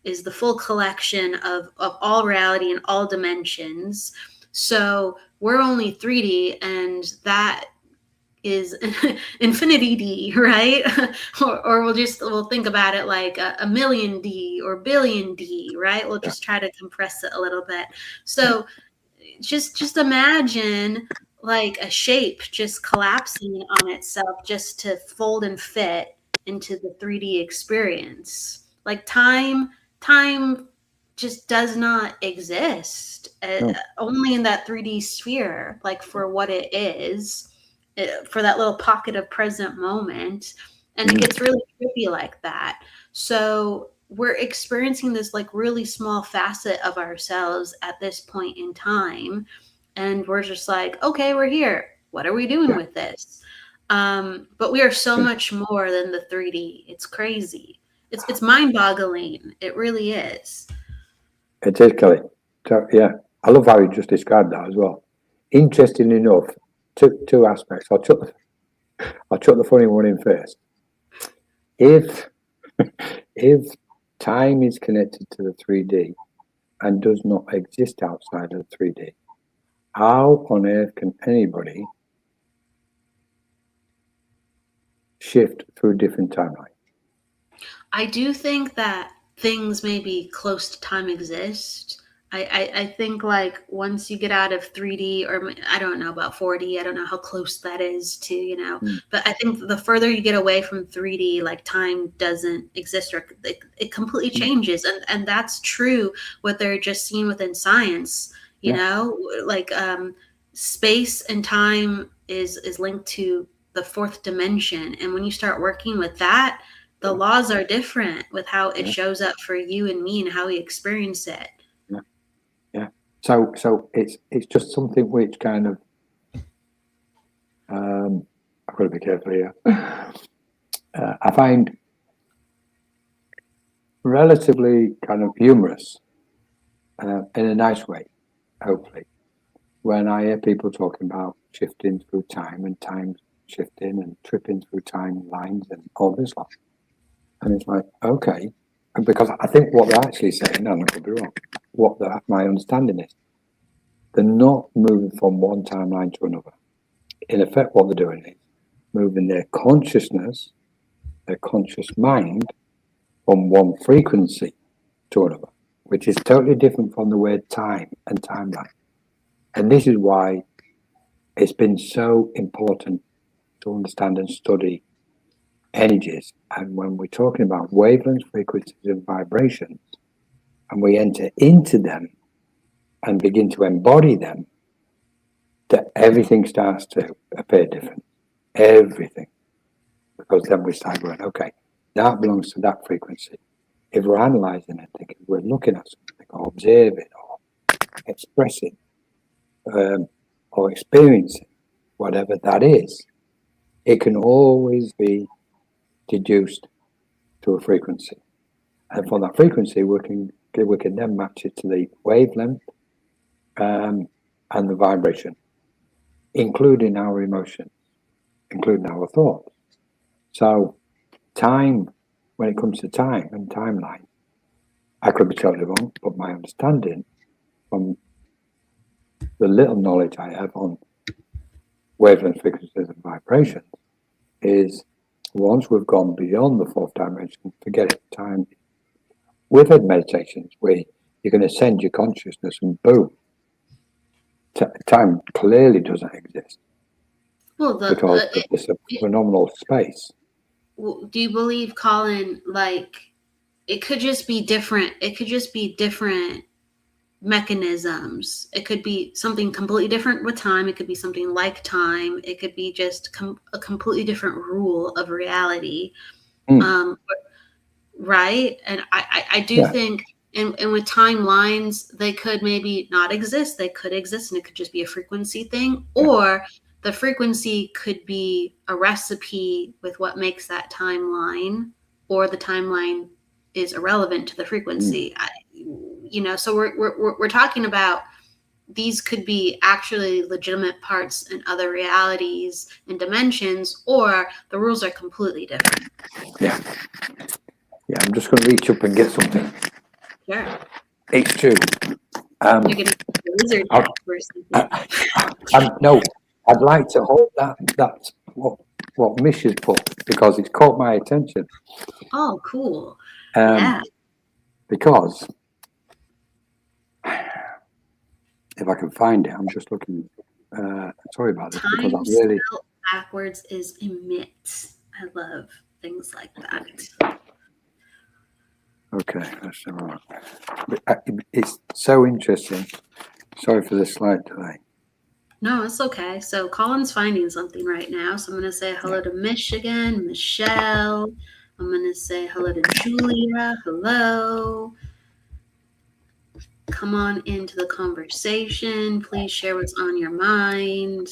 the full collection of all reality and all dimensions. So we're only 3D, and that is infinity D, right? or we'll think about it like a million D or billion D, right? We'll just try to compress it a little bit. So just imagine like a shape just collapsing on itself just to fold and fit into the 3D experience. Like time just does not exist, only in that 3D sphere, like for what it is, for that little pocket of present moment. And it gets really trippy like that. So we're experiencing this like really small facet of ourselves at this point in time, and we're just like, okay, we're here, what are we doing with this? But we are so much more than the 3D. It's crazy. It's mind-boggling. It really is. It is, Kelly. So, yeah, I love how you just described that as well. Interesting enough, two aspects. I'll chuck the funny one in first. If time is connected to the 3D and does not exist outside of the 3D, how on earth can anybody shift through different timelines? I do think that things maybe close to time exist. I think like once you get out of 3D, or I don't know about 4D, I don't know how close that is to, but I think the further you get away from 3D, like time doesn't exist, or it completely changes. And that's true what they're just seeing within science, like space and time is linked to the fourth dimension. And when you start working with that, the laws are different with how it shows up for you and me and how we experience it. Yeah. So it's just something which kind of I've got to be careful here. I find relatively kind of humorous in a nice way, hopefully, when I hear people talking about shifting through time and time shifting and tripping through timelines and all this stuff. And it's like, okay, because I think what they're actually saying, and I could be wrong, my understanding is, they're not moving from one timeline to another. In effect, what they're doing is moving their consciousness, their conscious mind, from one frequency to another, which is totally different from the word time and timeline. And this is why it's been so important to understand and study energies. And when we're talking about wavelengths, frequencies, and vibrations, and we enter into them and begin to embody them, that everything starts to appear different. Everything. Because then we start going, okay, that belongs to that frequency. If we're analysing it, if we're looking at something or observing or expressing or experiencing, whatever that is, it can always be deduced to a frequency. And from that frequency, we can then match it to the wavelength and the vibration, including our emotions, including our thoughts. So time, when it comes to time and timeline, I could be totally wrong, but my understanding from the little knowledge I have on wavelength frequencies and vibrations is once we've gone beyond the fourth dimension, forget it, time. We've had meditations where you can ascend your consciousness and boom, time clearly doesn't exist. Well, because it's a phenomenal space. Do you believe, Colin, like it could just be different? It could just be different mechanisms. It could be something completely different with time. It could be something like time. It could be just a completely different rule of reality. Right? And I do think, and with timelines, they could maybe not exist. They could exist, and it could just be a frequency thing, or the frequency could be a recipe with what makes that timeline, or the timeline is irrelevant to the frequency. So we're talking about these could be actually legitimate parts in other realities and dimensions, or the rules are completely different. Yeah, I'm just going to reach up and get something. Sure. It's true. You're going to the wizard or something. No, I'd like to hold that. That's what Mish has put, because it's caught my attention. Oh, cool. Because if I can find it, I'm just looking. Sorry about this. Time because I really spelled backwards is emit. I love things like that. Okay, that's all right. It's so interesting. Sorry for the slight delay. No, it's okay. So Colin's finding something right now. So I'm going to say hello to Michigan, Michelle. I'm going to say hello to Julia. Hello. Come on into the conversation. Please share what's on your mind.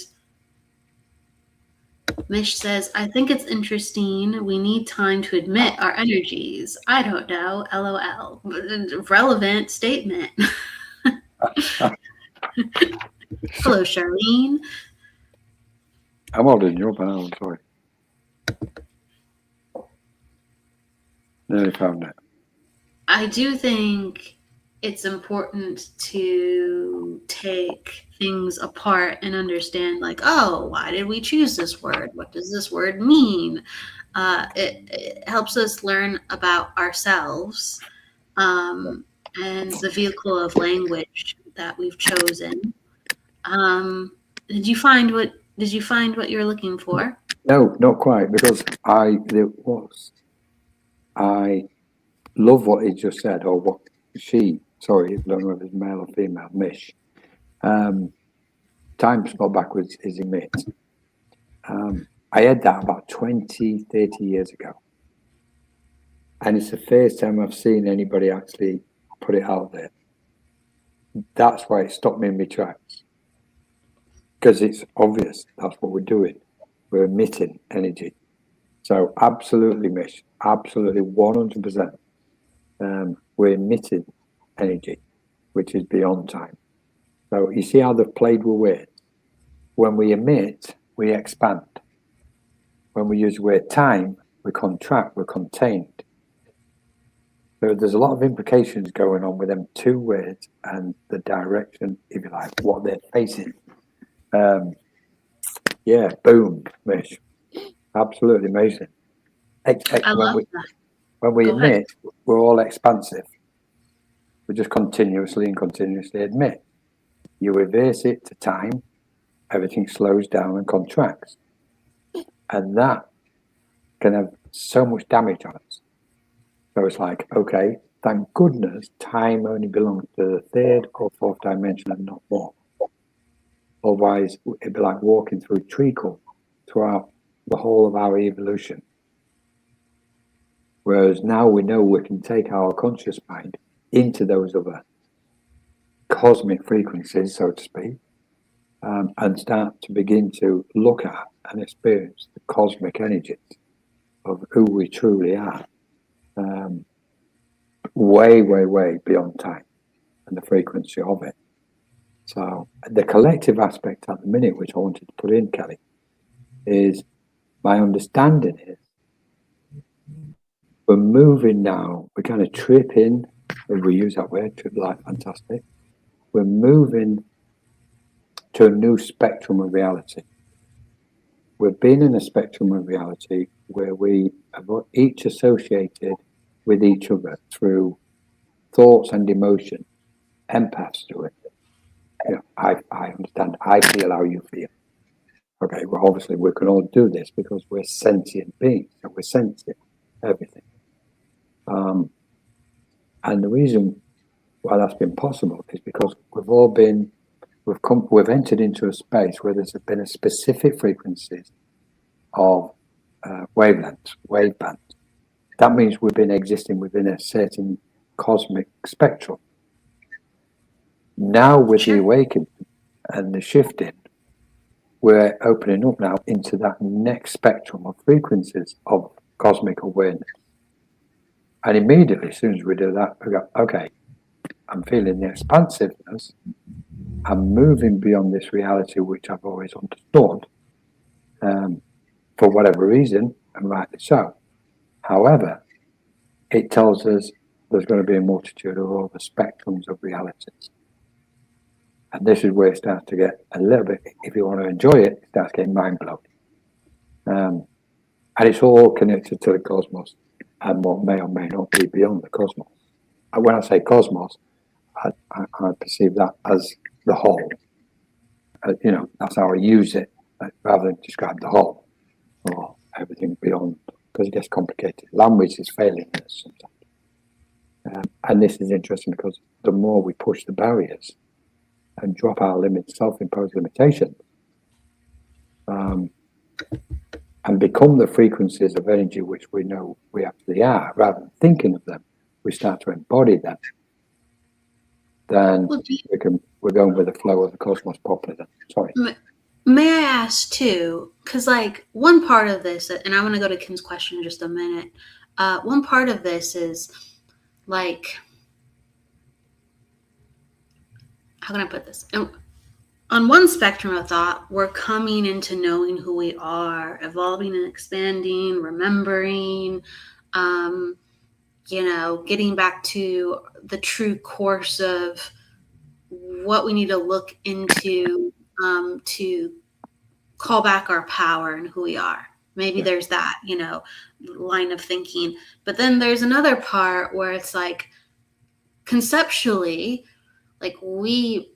Mish says, I think it's interesting. We need time to admit our energies. I don't know. LOL. Relevant statement. Hello, Charlene. I'm older than you, but I'm sorry. Nearly found it. I do think it's important to take things apart and understand, like, oh, why did we choose this word? What does this word mean? It helps us learn about ourselves and the vehicle of language that we've chosen. Did you find what you're looking for? No, not quite, because I love what he just said, or what she. Sorry, I don't know if it's male or female. Mish. Time spelled backwards is emit. I had that about 20, 30 years ago. And it's the first time I've seen anybody actually put it out there. That's why it stopped me in my tracks. Because it's obvious that's what we're doing. We're emitting energy. So absolutely, Mish, absolutely 100%. We're emitting energy, which is beyond time. So you see how they've played with words? When we emit, we expand. When we use the word time, we contract, we're contained. So there's a lot of implications going on with them two words and the direction, if you like, what they're facing. Boom, Mish. Absolutely amazing. I love that. When we Go emit, ahead. we're all expansive. We just continuously admit. You reverse it to time, everything slows down and contracts. And that can have so much damage on us. So it's like, okay, thank goodness time only belongs to the third or fourth dimension and not more. Otherwise, it'd be like walking through treacle throughout the whole of our evolution. Whereas now we know we can take our conscious mind into those other cosmic frequencies, so to speak, and start to begin to look at and experience the cosmic energies of who we truly are, way, way, way beyond time and the frequency of it. So the collective aspect at the minute, which I wanted to put in, Kelly, is my understanding is we're moving now, we're kind of tripping, if we use that word, trip like fantastic. We're moving to a new spectrum of reality. We've been in a spectrum of reality where we have each associated with each other through thoughts and emotion, empaths to it. You know, I understand, I feel how you feel. Okay, well, obviously we can all do this because we're sentient beings, so we're sensitive, everything. And the reason why that's been possible is because we've entered into a space where there's been a specific frequencies of wavelengths, wave bands. That means we've been existing within a certain cosmic spectrum. Now with the awakening and the shifting, we're opening up now into that next spectrum of frequencies of cosmic awareness. And immediately, as soon as we do that, we go, okay, I'm feeling the expansiveness. I'm moving beyond this reality, which I've always understood, for whatever reason, and rightly so. However, it tells us there's going to be a multitude of all the spectrums of realities. And this is where it starts to get a little bit, if you want to enjoy it, it starts getting mind-blowing. And it's all connected to the cosmos and what may or may not be beyond the cosmos. And when I say cosmos, I perceive that as the whole. You know, that's how I use it, rather than describe the whole or everything beyond, because it gets complicated. Language is failing us sometimes. And this is interesting because the more we push the barriers and drop our limits, self-imposed limitations, and become the frequencies of energy which we know we actually are, rather than thinking of them, we start to embody them. Then we're going with the flow of the cosmos properly. Then, sorry. May I ask too, because like one part of this, and I want to go to Kim's question in just a minute. One part of this is like, how can I put this? On one spectrum of thought, we're coming into knowing who we are, evolving and expanding, remembering, getting back to the true course of what we need to look into to call back our power and who we are. Maybe there's that, line of thinking. But then there's another part where it's like, conceptually, like we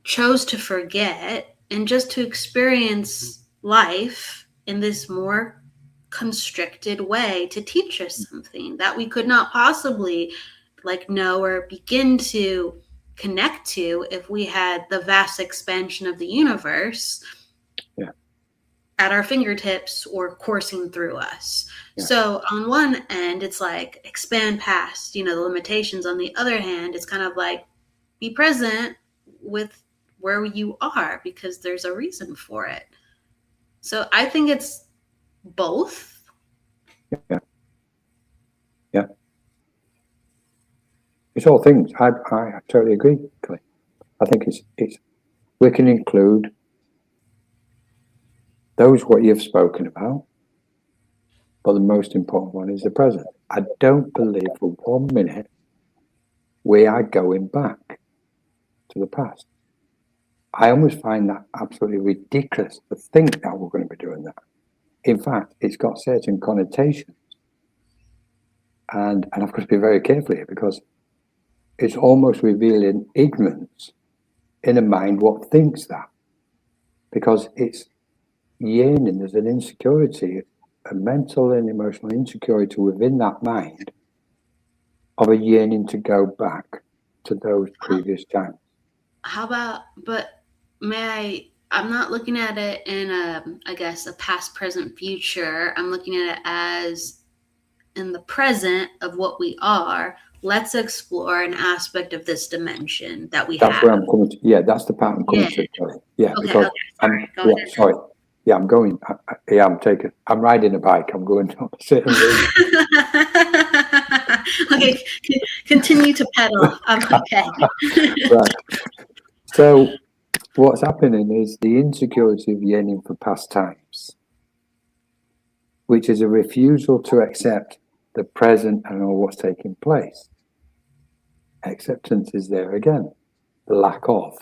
chose to forget and just to experience life in this more constricted way to teach us something that we could not possibly know or begin to connect to if we had the vast expansion of the universe at our fingertips or coursing through us. So on one end, it's like expand past, the limitations. On the other hand, it's kind of like be present with where you are because there's a reason for it. So I think it's both. Yeah. It's all things. I totally agree, Clay. I think it's we can include those what you've spoken about, but the most important one is the present. I don't believe for 1 minute we are going back to the past. I almost find that absolutely ridiculous to think that we're going to be doing that. In fact, it's got certain connotations. And I've got to be very careful here because it's almost revealing ignorance in a mind what thinks that. Because it's yearning, there's an insecurity, a mental and emotional insecurity within that mind of a yearning to go back to those previous times. How about, but I'm not looking at it in a past, present, future. I'm looking at it as in the present of what we are, let's explore an aspect of this dimension that we That's have. where I'm coming to. Yeah, that's the part I'm coming to. Yeah, Okay, because sorry. Go yeah, ahead. sorry. Yeah, I'm going. I'm riding a bike. I'm going to sit and read. Okay, continue to pedal. Okay. Right. So what's happening is the insecurity of yearning for past times, which is a refusal to accept the present and all what's taking place. Acceptance is there again. The lack of.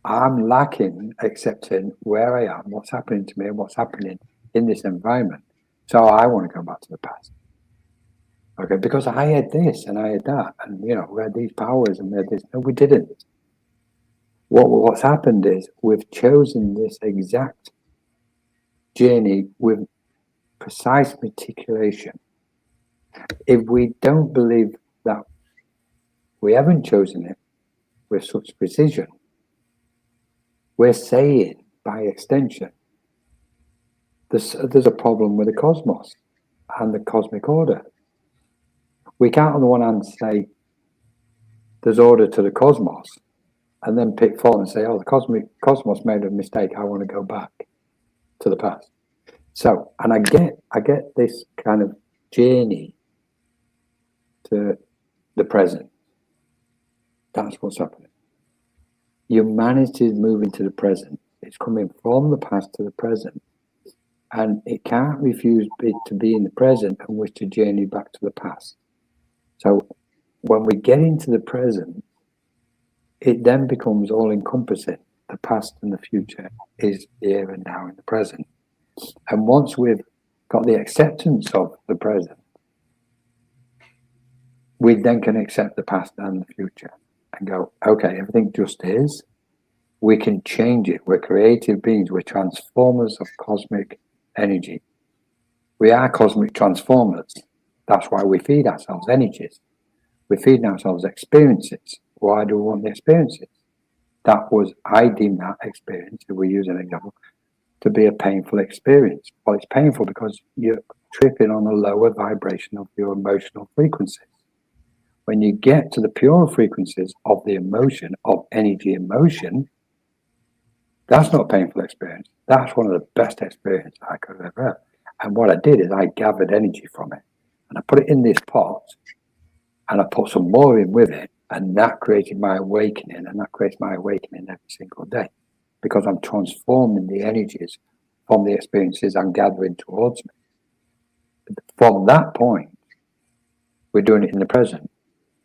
I'm lacking accepting where I am, what's happening to me, and what's happening in this environment. So I want to go back to the past. Okay, because I had this and I had that, and we had these powers and we had this. No, we didn't. What's happened is we've chosen this exact journey with precise meticulation. If we don't believe that we haven't chosen it with such precision, we're saying by extension there's a problem with the cosmos and the cosmic order. We can't on the one hand say there's order to the cosmos and then pick fault and say, oh, the cosmos made a mistake, I want to go back to the past. So, and I get this kind of journey to the present. That's what's happening. Humanity is moving to the present. It's coming from the past to the present. And it can't refuse to be in the present and wish to journey back to the past. So when we get into the present, it then becomes all-encompassing. The past and the future is here and now in the present. And once we've got the acceptance of the present, we then can accept the past and the future and go, okay, everything just is. We can change it. We're creative beings. We're transformers of cosmic energy. We are cosmic transformers. That's why we feed ourselves energies. We're feeding ourselves experiences. Why do we want the experiences? I deem that experience, if we use an example, to be a painful experience. Well, it's painful because you're tripping on a lower vibration of your emotional frequencies. When you get to the pure frequencies of the emotion, of energy emotion, that's not a painful experience. That's one of the best experiences I could have ever had. And what I did is I gathered energy from it and I put it in this pot and I put some more in with it, and that created my awakening, and that creates my awakening every single day because I'm transforming the energies from the experiences I'm gathering towards me. From that point, we're doing it in the present.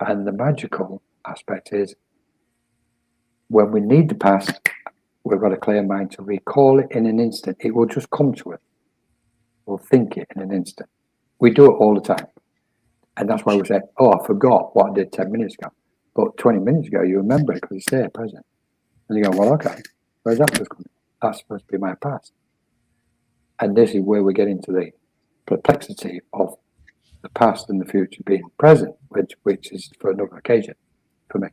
And the magical aspect is when we need the past, we've got a clear mind to recall it in an instant. It will just come to us. We'll think it in an instant. We do it all the time. And that's why we say, oh, I forgot what I did 10 minutes ago. But 20 minutes ago, you remember it because it's there, present. And you go, well, okay, where's that supposed to come? That's supposed to be my past. And this is where we get into the perplexity of the past and the future being present, which is for another occasion for me.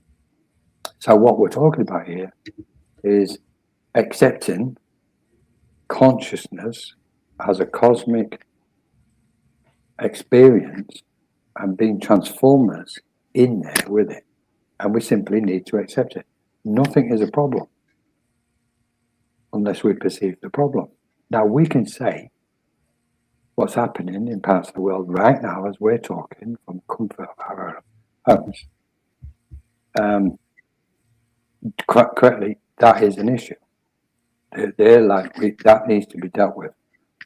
So what we're talking about here is accepting consciousness as a cosmic experience and being transformers in there with it. And we simply need to accept it. Nothing is a problem unless we perceive the problem. Now we can say what's happening in parts of the world right now as we're talking from the comfort of our homes. Correctly, that is an issue. That needs to be dealt with.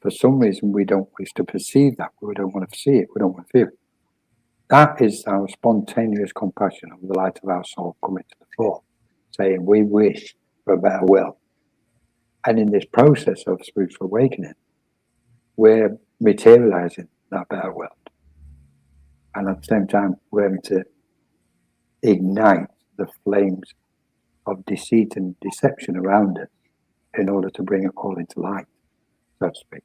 For some reason, we don't wish to perceive that. We don't want to see it. We don't want to feel it. That is our spontaneous compassion of the light of our soul coming to the fore, saying we wish for a better world. And in this process of spiritual awakening, we're materializing that better world. And at the same time, we're able to ignite the flames of deceit and deception around us in order to bring it all into light, so to speak.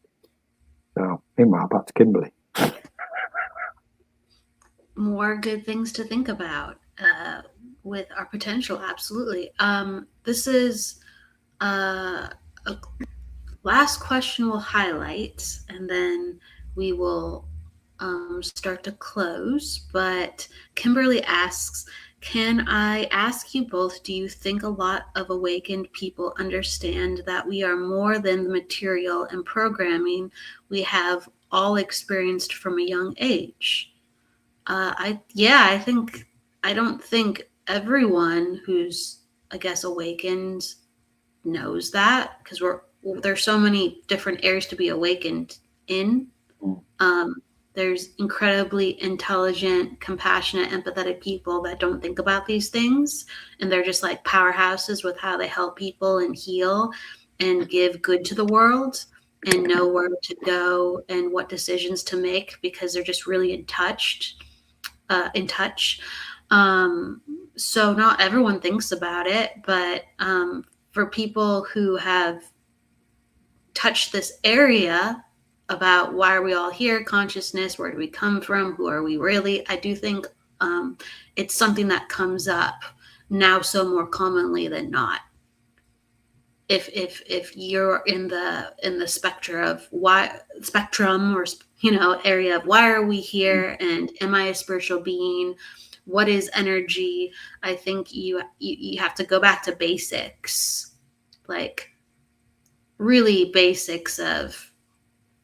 So, meanwhile, back to Kimberly. More good things to think about with our potential. Absolutely. This is a last question we'll highlight, and then we will start to close, but Kimberly asks, can I ask you both, do you think a lot of awakened people understand that we are more than the material and programming we have all experienced from a young age? I don't think everyone who's, I guess, awakened knows that, because there's so many different areas to be awakened in. There's incredibly intelligent, compassionate, empathetic people that don't think about these things, and they're just like powerhouses with how they help people and heal and give good to the world and know where to go and what decisions to make, because they're just really in touch. So not everyone thinks about it, but for people who have touched this area about why are we all here, consciousness, where do we come from, who are we really, I do think it's something that comes up now so more commonly than not. If you're in the spectrum or area of why are we here, and am I a spiritual being, what is energy, I think you have to go back to basics, like really basics of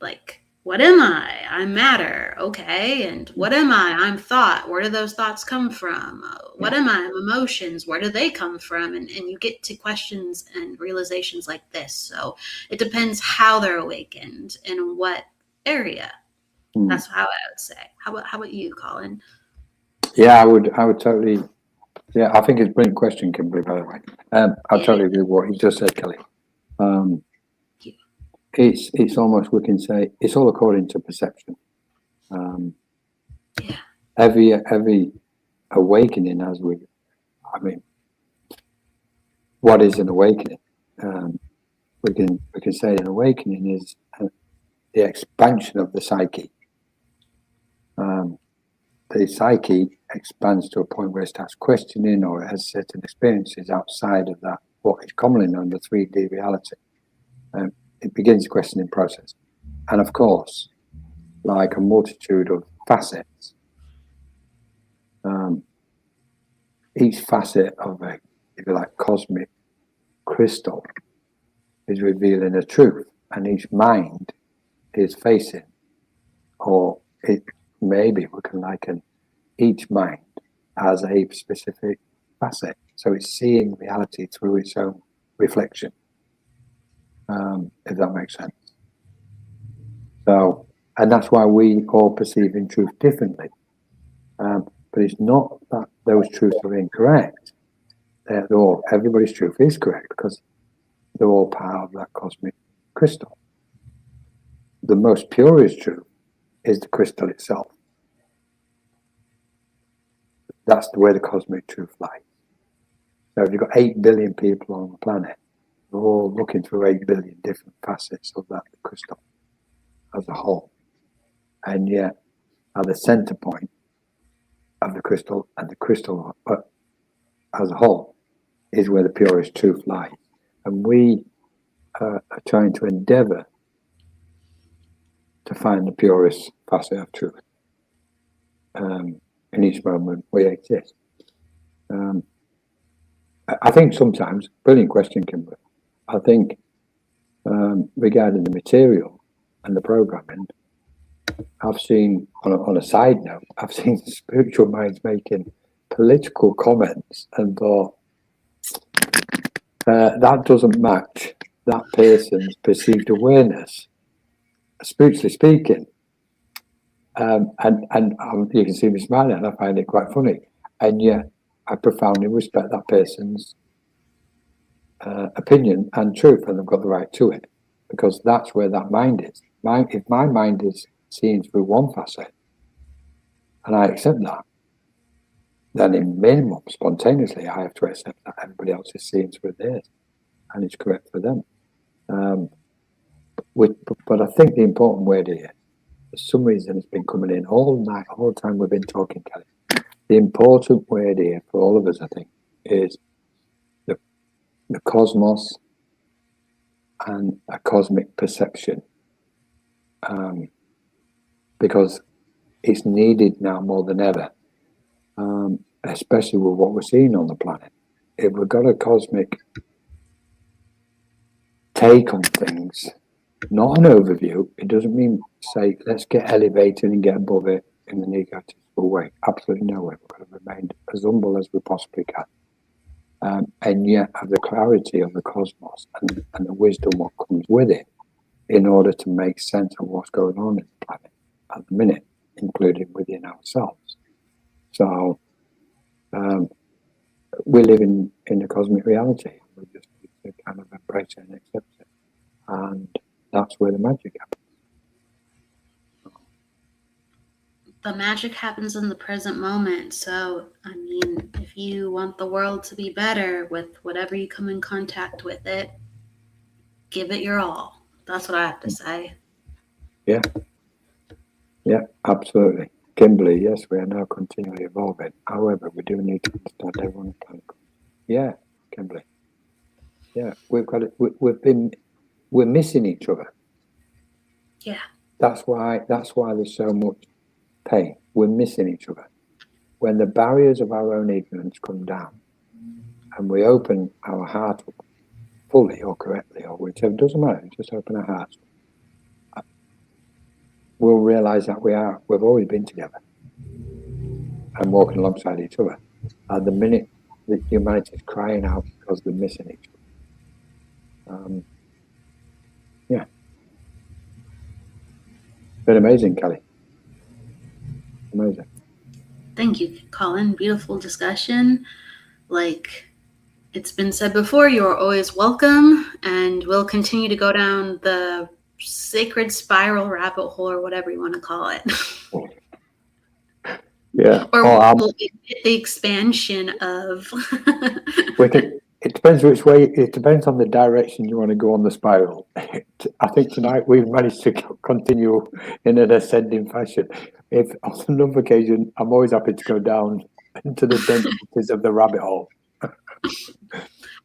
like, what am I? I'm matter. Okay. And what am I? I'm thought. Where do those thoughts come from? What am I? I'm emotions. Where do they come from? And you get to questions and realizations like this. So it depends how they're awakened and what area. That's how I would say. How about you, Colin? Yeah, I would totally. Yeah, I think it's a brilliant question, Kimberly, by the way. I totally agree with what you just said, Kelly. It's almost, we can say, it's all according to perception. Every awakening, what is an awakening? We can say an awakening is the expansion of the psyche. The psyche expands to a point where it starts questioning or has certain experiences outside of that, what is commonly known as 3D reality. It begins the questioning process. And of course, like a multitude of facets, each facet of a, if you like, cosmic crystal is revealing a truth, and each mind is facing, or it maybe we can liken each mind as a specific facet. So it's seeing reality through its own reflection, if that makes sense. So, and that's why we all perceive in truth differently. But it's not that those truths are incorrect. Everybody's truth is correct, because they're all part of that cosmic crystal. The most purest truth is the crystal itself. That's where the cosmic truth lies. So if you've got 8 billion people on the planet, they're all looking through 8 billion different facets of that crystal as a whole. And yet, at the center point of the crystal, and the crystal as a whole, is where the purest truth lies. And we are trying to endeavor to find the purest facet of truth in each moment we exist. I think sometimes, brilliant question, Kimberly, I think regarding the material and the programming, I've seen, on a side note, I've seen spiritual minds making political comments and thought, that doesn't match that person's perceived awareness, spiritually speaking. And you can see me smiling, and I find it quite funny. And yet, I profoundly respect that person's opinion and truth, and they've got the right to it, because that's where that mind is. If my mind is seeing through one facet, and I accept that, then in minimum, spontaneously, I have to accept that everybody else is seeing through theirs, and it's correct for them. But I think the important word here, for some reason, it's been coming in all night, all the time we've been talking, Kelly. The important word here for all of us, I think, is the cosmos and a cosmic perception. Because it's needed now more than ever, especially with what we're seeing on the planet. If we've got a cosmic take on things, not an overview, it doesn't mean say let's get elevated and get above it in an egotistical way. Absolutely no way. We've got to remain as humble as we possibly can. And yet have the clarity of the cosmos and the wisdom what comes with it in order to make sense of what's going on in the planet at the minute, including within ourselves. So we live in a cosmic reality. We just need to kind of embrace it and accept it. And that's where the magic happens. The magic happens in the present moment. So, I mean, if you want the world to be better with whatever you come in contact with it, give it your all. That's what I have to say. Yeah. Yeah, absolutely. Kimberly, yes, we are now continually evolving. However, we do need to understand everyone can. Yeah, Kimberly. Yeah, we're missing each other. Yeah. That's why there's so much pain. We're missing each other. When the barriers of our own ignorance come down and we open our heart up fully or correctly or whichever, doesn't matter, just open our hearts, we'll realize that we've always been together and walking alongside each other. At the minute that humanity is crying out because they're missing each other. Yeah. Been amazing, Kelly. Amazing. Thank you, Colin. Beautiful discussion. Like it's been said before, you are always welcome, and we'll continue to go down the sacred spiral rabbit hole or whatever you want to call it. Yeah. Or we'll get the expansion of. It depends which way. It depends on the direction you want to go on the spiral. I think tonight we've managed to continue in an ascending fashion. If on another occasion, I'm always happy to go down into the densities of the rabbit hole.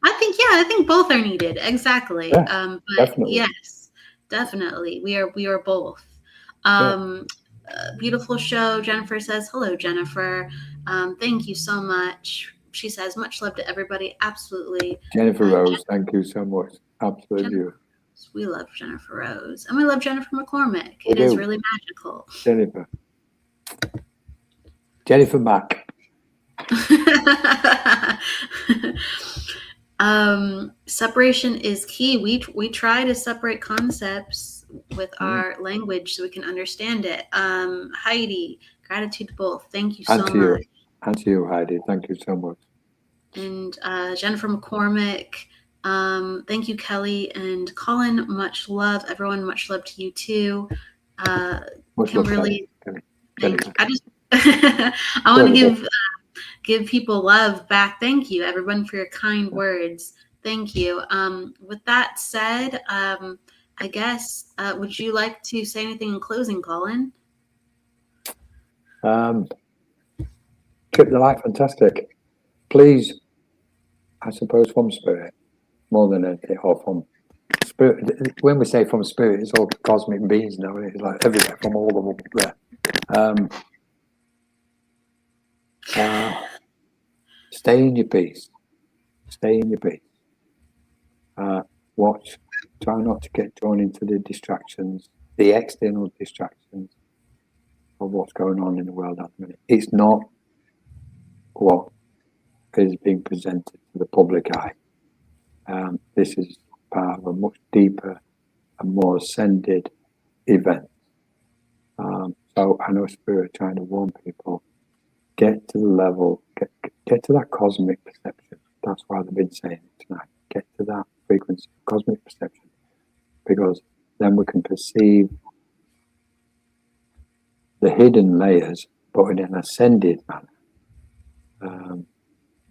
I think both are needed. Exactly. Yeah, but definitely. Yes, definitely. We are both. Beautiful show. Jennifer says, hello, Jennifer. Thank you so much. She says, much love to everybody. Absolutely. Jennifer Rose, thank you so much. Absolutely. We love Jennifer Rose. And we love Jennifer McCormick. It is really magical. Jennifer Mack. Separation is key. We try to separate concepts with our language so we can understand it. Heidi, gratitude to both. Thank you so much. And to you, Heidi. Thank you so much. And Jennifer McCormick, thank you, Kelly and Colin. Much love, everyone. Much love to you too. Kimberly, Kelly. I want to give people love back. Thank you, everyone, for your kind words. Thank you. With that said, I guess would you like to say anything in closing, Colin? Keep the light fantastic. Please, I suppose from spirit, more than anything, or from spirit. When we say from spirit, it's all cosmic beings now. It's like everywhere, from all of them there. Stay in your peace. Stay in your peace. Watch. Try not to get drawn into the distractions, the external distractions of what's going on in the world at the minute. It's not what is being presented to the public eye. This is part of a much deeper and more ascended event. So I know Spirit trying to warn people, get to the level, get to that cosmic perception. That's why they've been saying it tonight. Get to that frequency, cosmic perception, because then we can perceive the hidden layers, but in an ascended manner,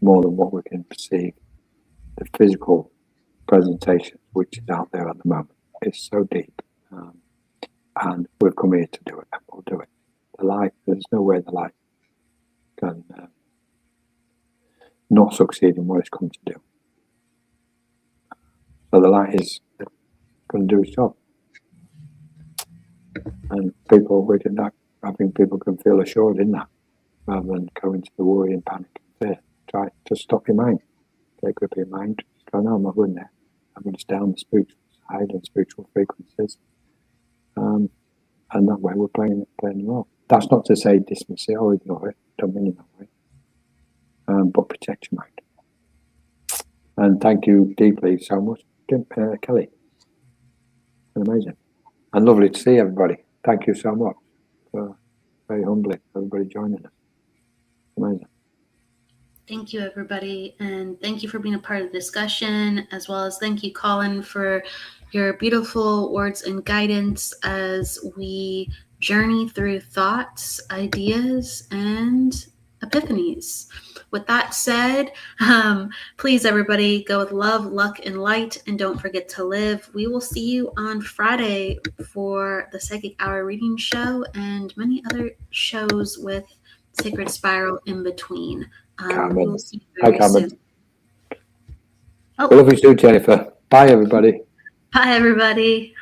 more than what we can perceive the physical presentation, which is out there at the moment. It's so deep, and we've come here to do it, and we'll do it. The light, there's no way the light can not succeed in what it's come to do. So the light is going to do its job, and people, we can I think people can feel assured in that, rather than go into the worry and panic and fear. Try to stop your mind. Take grip of your mind. Just go, no, I'm not going there. I'm going to stay on the spiritual side and spiritual frequencies. And that way we're playing the role. That's not to say dismiss it or ignore it. Don't mean it that way. But protect your mind. And thank you deeply so much, Kelly. Amazing. And lovely to see everybody. Thank you so much. Very humbly, everybody joining us. Amazing. Thank you, everybody. And thank you for being a part of the discussion, as well as thank you, Colin, for your beautiful words and guidance as we journey through thoughts, ideas, and epiphanies. With that said, please, everybody, go with love, luck, and light, and don't forget to live. We will see you on Friday for the Psychic Hour reading show and many other shows with Sacred Spiral in between. We will see you very soon. Oh. We love you too, Jennifer. Bye, everybody. Bye, everybody.